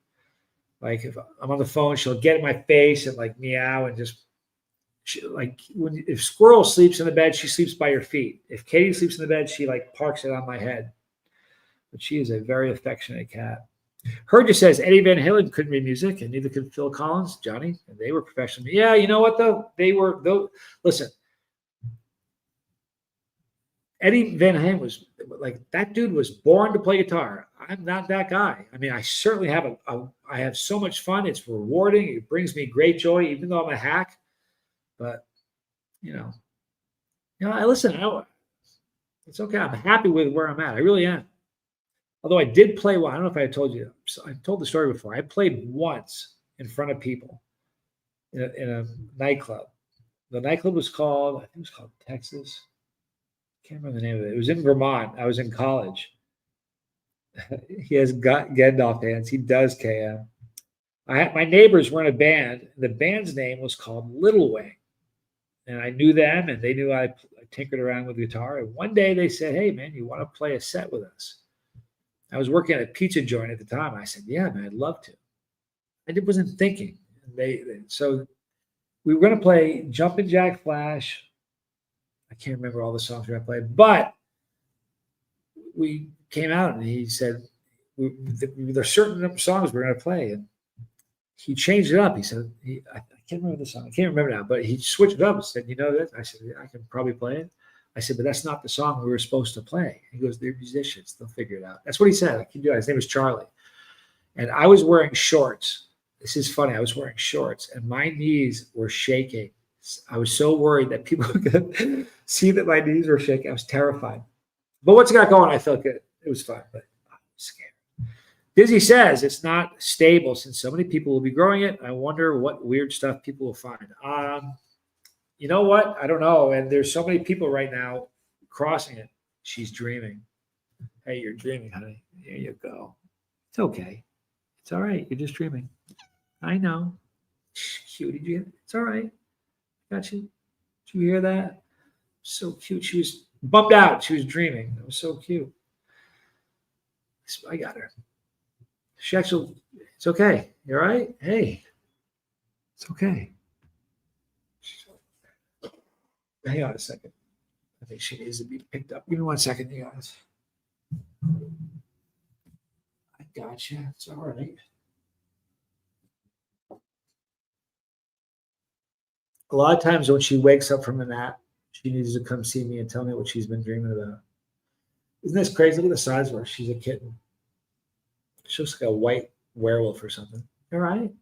Like if I'm on the phone, she'll get in my face and like meow and just if Squirrel sleeps in the bed, she sleeps by her feet. If Katie sleeps in the bed, she like parks it on my head. But she is a very affectionate cat. Heard you says Eddie Van Halen couldn't read music, and neither could Phil Collins, Johnny, and they were professional. Yeah, you know what though? Listen, Eddie Van Halen was like that dude was born to play guitar. I'm not that guy. I mean, I certainly have I have so much fun. It's rewarding. It brings me great joy, even though I'm a hack. But you know, I listen. It's okay. I'm happy with where I'm at. I really am. Although I did play well. I don't know if I told you. I told the story before. I played once in front of people in a nightclub. The nightclub was called, I think it was called Texas. Can't remember the name of it. It was in Vermont. I was in college. He has got Gendolf hands. He does KM. My neighbors were in a band. The band's name was called Little Wing. And I knew them, and they knew I tinkered around with guitar. And one day they said, hey, man, you want to play a set with us? I was working at a pizza joint at the time. I said, yeah, man, I'd love to. I wasn't thinking. So we were going to play Jumpin' Jack Flash. I can't remember all the songs we were going to play, but we came out and he said, there's certain songs we're going to play. And he changed it up. He said, I can't remember the song. I can't remember now, but he switched it up and said, you know that? I said, yeah, I can probably play it. I said, but that's not the song we were supposed to play. He goes, they're musicians. They'll figure it out. That's what he said. I can do it. His name was Charlie. And I was wearing shorts. This is funny. I was wearing shorts and my knees were shaking. I was so worried that people could see that my knees were shaking. I was terrified. But once it got going, I felt good. It was fun, but I was scared. Dizzy says it's not stable since so many people will be growing it. I wonder what weird stuff people will find. You know what? I don't know. And there's so many people right now crossing it. She's dreaming. Hey, you're dreaming, honey. There you go. It's okay. It's all right. You're just dreaming. I know. Cutie, it's all right. Got you. Did you hear that? So cute. She was bummed out. She was dreaming. It was so cute. I got her. She actually, it's okay. You all right? Hey, it's okay. Hang on a second. I think she needs to be picked up. Give me 1 second, you guys. I got you. It's all right. A lot of times when she wakes up from a nap, she needs to come see me and tell me what she's been dreaming about. Isn't this crazy? Look at the size of her. She's a kitten. She looks like a white werewolf or something. All right.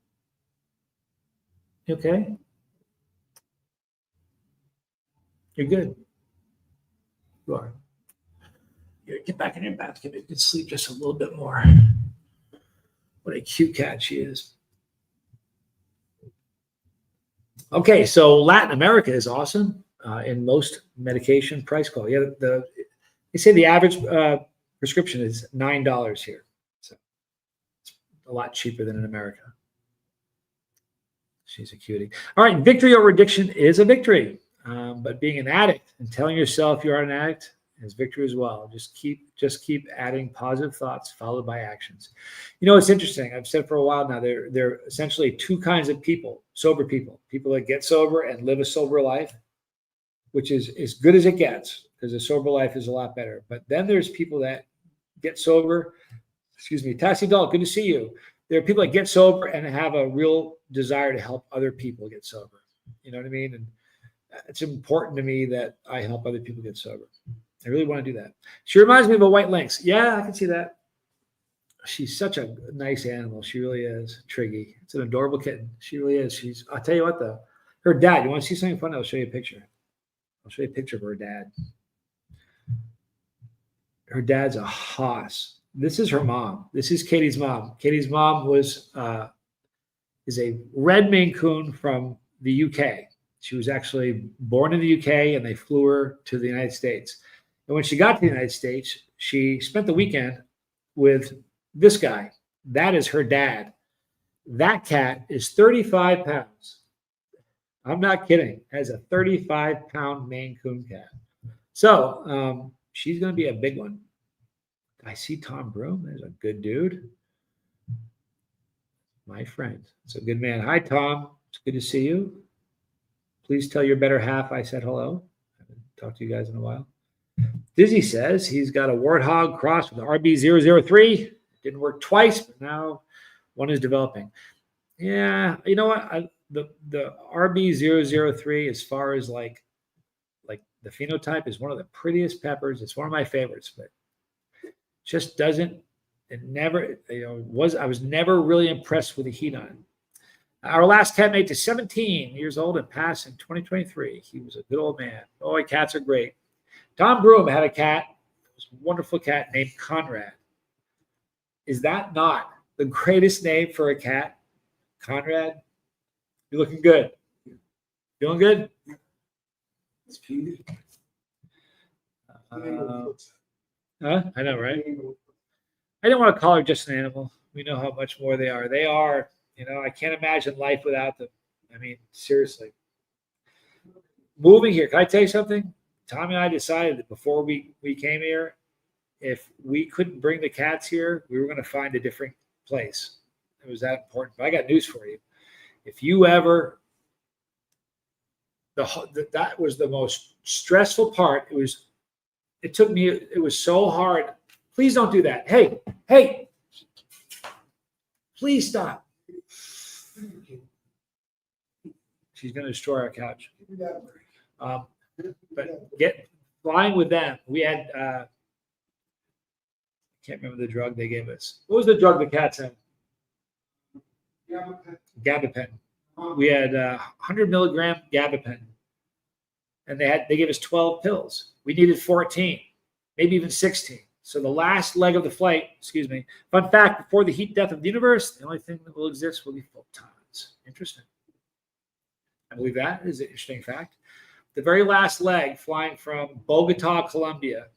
You okay? You're good. You are. Get back in your bath. Give me a good sleep just a little bit more. What a cute cat she is. Okay, so Latin America is awesome in most medication price call. Yeah, they say the average prescription is $9 here, so it's a lot cheaper than in America. She's a cutie. All right, victory over addiction is a victory, but being an addict and telling yourself you are an addict is victory as well. Just keep adding positive thoughts followed by actions. You know, it's interesting. I've said for a while now, there are essentially two kinds of people, sober people that get sober and live a sober life, which is as good as it gets because a sober life is a lot better. But then there's people that get sober. Excuse me, Tassie Doll, good to see you. There are people that get sober and have a real desire to help other people get sober. You know what I mean? And it's important to me that I help other people get sober. I really want to do that. She reminds me of a white lynx. Yeah, I can see that. She's such a nice animal. She really is. Triggy. It's an adorable kitten. She really is. I'll tell you what though. Her dad, you want to see something fun? I'll show you a picture. I'll show you a picture of her dad. Her dad's a hoss. This is her mom. This is Katie's mom. Katie's mom is a red Maine Coon from the UK. She was actually born in the UK and they flew her to the United States. And when she got to the United States, she spent the weekend with this guy. That is her dad. That cat is 35 pounds. I'm not kidding. Has a 35-pound Maine Coon cat. So she's going to be a big one. I see Tom Broom. There's a good dude. My friend. It's a good man. Hi, Tom. It's good to see you. Please tell your better half I said hello. I haven't talked to you guys in a while. Dizzy says he's got a Warthog cross with the RB003. Didn't work twice, but now one is developing. Yeah, you know what? The RB003, as far as like The phenotype is one of the prettiest peppers. It's one of my favorites, but just doesn't. It never, I was never really impressed with the heat on it. Our last cat mate is 17 years old and passed in 2023. He was a good old man. Oh, cats are great. Tom Broom had a cat. It was a wonderful cat named Conrad. Is that not the greatest name for a cat? Conrad? You're looking good. Feeling good? It's Petey. I know, right? I didn't want to call her just an animal. We know how much more they are. They are, I can't imagine life without them. I mean, seriously. Moving here, can I tell you something? Tommy and I decided that before we came here, if we couldn't bring the cats here, we were going to find a different place. It was that important. But I got news for you. If you ever, that was the most stressful part. It took me, it was so hard. Please don't do that. Hey, please stop. She's going to destroy our couch. But flying with them, we had, I can't remember the drug they gave us. What was the drug the cats had? Gabapen. We had 100 milligram gabapen. And they gave us 12 pills. We needed 14, maybe even 16. So the last leg of the flight, fun fact, before the heat death of the universe, the only thing that will exist will be photons. Interesting. I believe that is an interesting fact. The very last leg, flying from Bogota, Colombia,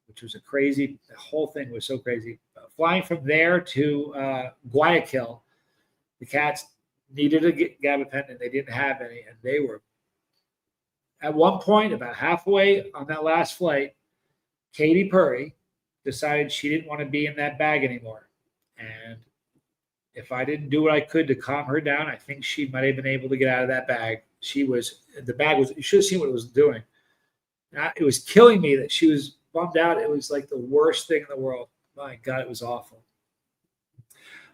which was the whole thing was so crazy. Flying from there to Guayaquil, the cats needed a gabapen and they didn't have any. And they were, at one point, about halfway on that last flight, Katy Perry decided she didn't want to be in that bag anymore. And if I didn't do what I could to calm her down, I think she might have been able to get out of that bag. The bag was, you should have seen what it was doing. It was killing me that she was bummed out. It was like the worst thing in the world. My God, it was awful.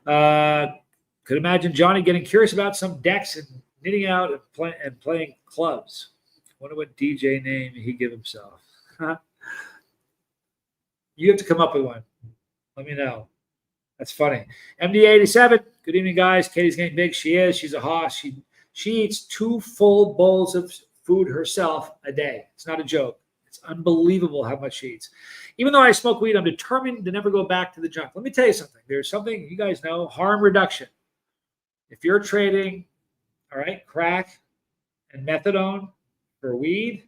Could imagine Johnny getting curious about some decks and knitting out and playing clubs. Wonder what DJ name he give himself. Huh? You have to come up with one. Let me know. That's funny. MD87. Good evening, guys. Katie's getting big. She is. She's a hoss. She eats 2 full bowls of food herself a day. It's not a joke. It's unbelievable how much she eats. Even though I smoke weed, I'm determined to never go back to the junk. Let me tell you something. There's something you guys know, harm reduction. If you're trading, all right, crack and methadone for weed,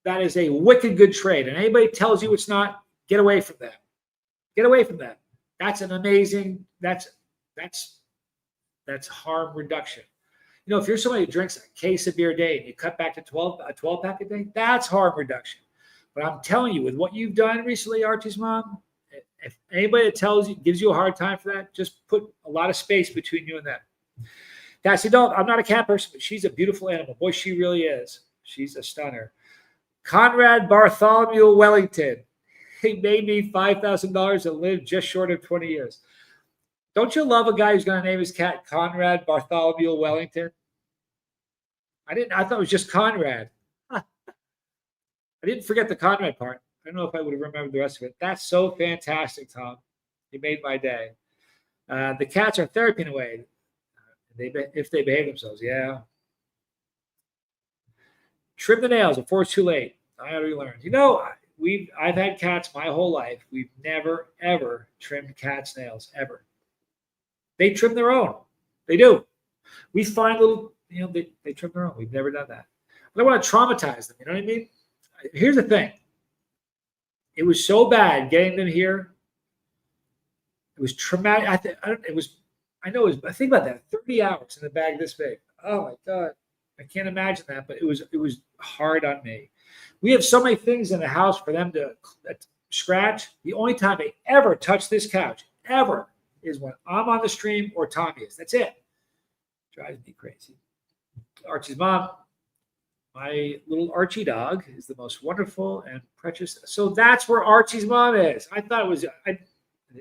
that is a wicked good trade. And anybody tells you it's not, get away from that. Get away from that. That's an amazing, that's harm reduction. If you're somebody who drinks a case of beer a day and you cut back to a 12 pack a day, that's harm reduction. But I'm telling you, with what you've done recently, Archie's mom, if anybody that gives you a hard time for that, just put a lot of space between you and them. Cassie, I'm not a cat person, but she's a beautiful animal. Boy, she really is. She's a stunner. Conrad Bartholomew Wellington. He made me $5,000 and lived just short of 20 years. Don't you love a guy who's going to name his cat Conrad Bartholomew Wellington? I thought it was just Conrad. I didn't forget the Conrad part. I don't know if I would have remembered the rest of it. That's so fantastic, Tom. You made my day. The cats are therapy in a way. If they behave themselves, yeah. Trim the nails before it's too late. I already learned. I've had cats my whole life. We've never, ever trimmed cats' nails, ever. They trim their own. They do. We find little, they trim their own. We've never done that. I don't want to traumatize them. You know what I mean? Here's the thing. It was so bad getting them here. It was traumatic. I think about that. 30 hours in a bag this big. Oh my God. I can't imagine that, but it was hard on me. We have so many things in the house for them to scratch. The only time they ever touch this couch, ever, is when I'm on the stream or Tommy is. That's it. Drives me crazy. Archie's mom, my little Archie dog, is the most wonderful and precious. So that's where Archie's mom is. I thought it was, I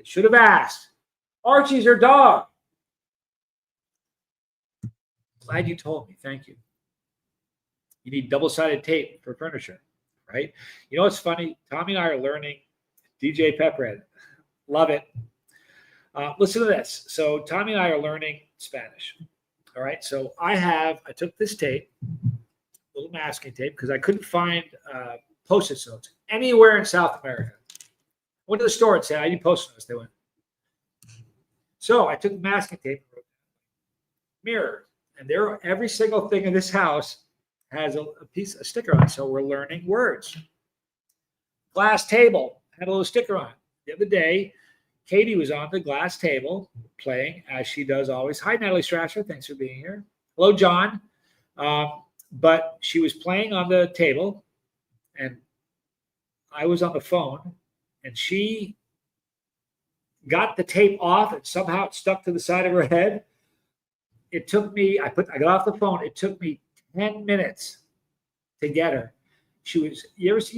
should have asked. Archie's her dog. Glad you told me. Thank you. You need double-sided tape for furniture, right? You know what's funny? Tommy and I are learning DJ Pepperhead. Love it. Listen to this. So Tommy and I are learning Spanish. All right. So I took this tape, little masking tape, because I couldn't find Post-it notes anywhere in South America. I went to the store and said, I need Post-it notes. They went. So I took masking tape, mirror, and every single thing in this house has a sticker on it. So we're learning words. Glass table had a little sticker on it. The other day, Katie was on the glass table playing, as she does always. Hi, Natalie Strasser. Thanks for being here. Hello, John. But she was playing on the table, and I was on the phone, and she got the tape off, and somehow it stuck to the side of her head. It took me, I got off the phone. It took me 10 minutes to get her. You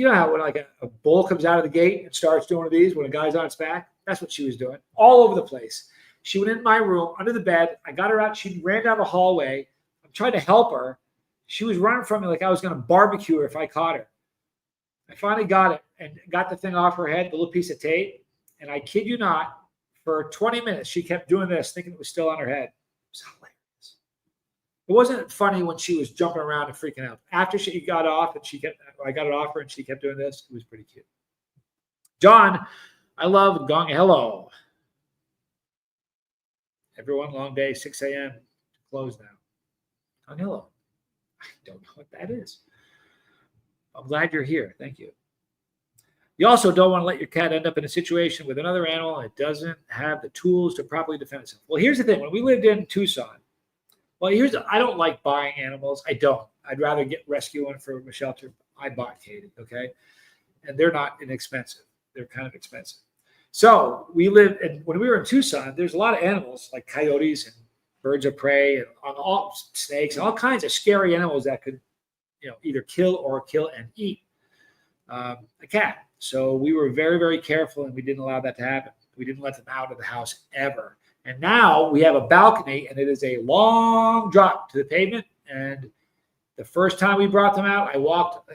know how when like a bull comes out of the gate and starts doing one of these when a guy's on its back? That's what she was doing all over the place. She went in my room under the bed. I got her out. She ran down the hallway. I'm trying to help her. She was running from me like I was going to barbecue her if I caught her. I finally got it and got the thing off her head, the little piece of tape. And I kid you not, for 20 minutes, she kept doing this, thinking it was still on her head. It was hilarious. It wasn't funny when she was jumping around and freaking out. After she got off and I got it off her and she kept doing this, it was pretty cute. John, I love Gong Hello. Everyone, long day, 6 a.m. Close now. Gong Hello. I don't know what that is. I'm glad you're here. Thank you. You also don't want to let your cat end up in a situation with another animal that doesn't have the tools to properly defend itself. Well, here's the thing. When we lived in Tucson, I don't like buying animals. I don't. I'd rather rescue one from a shelter. I bought Katie, okay? And they're not inexpensive. They're kind of expensive. So when we were in Tucson, there's a lot of animals like coyotes and birds of prey and all snakes and all kinds of scary animals that could, either kill and eat a cat. So we were very, very careful, and we didn't allow that to happen. We didn't let them out of the house ever. And now we have a balcony, and it is a long drop to the pavement. And the first time we brought them out, I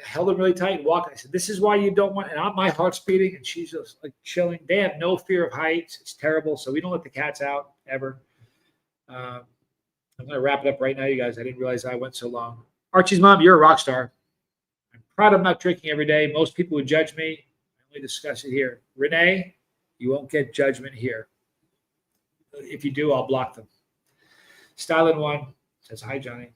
held them really tight and walked. I said, this is why you don't want, and my heart's beating, and she's just like chilling. They have no fear of heights. It's terrible. So we don't let the cats out ever. I'm going to wrap it up right now, you guys. I didn't realize I went so long. Archie's mom, you're a rock star. I'm proud of not drinking every day. Most people would judge me. I only discuss it here. Renee, you won't get judgment here. If you do, I'll block them. Styling One says, hi, Johnny.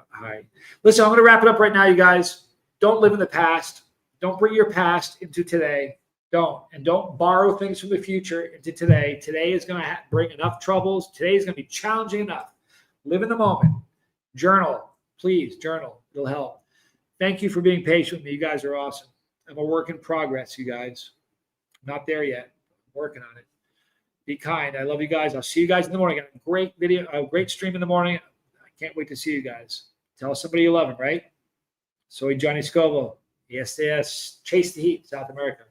Hi. Listen, I'm going to wrap it up right now, you guys. Don't live in the past. Don't bring your past into today. Don't. And don't borrow things from the future into today. Today is going to bring enough troubles. Today is going to be challenging enough. Live in the moment. Journal. Please, journal. It'll help. Thank you for being patient with me. You guys are awesome. I'm a work in progress, you guys. I'm not there yet. I'm working on it. Be kind. I love you guys. I'll see you guys in the morning. I got a great video, a great stream in the morning. I can't wait to see you guys. Tell somebody you love them, right? Soy Johnny Scoville. Yes, yes. Chase the heat, South America.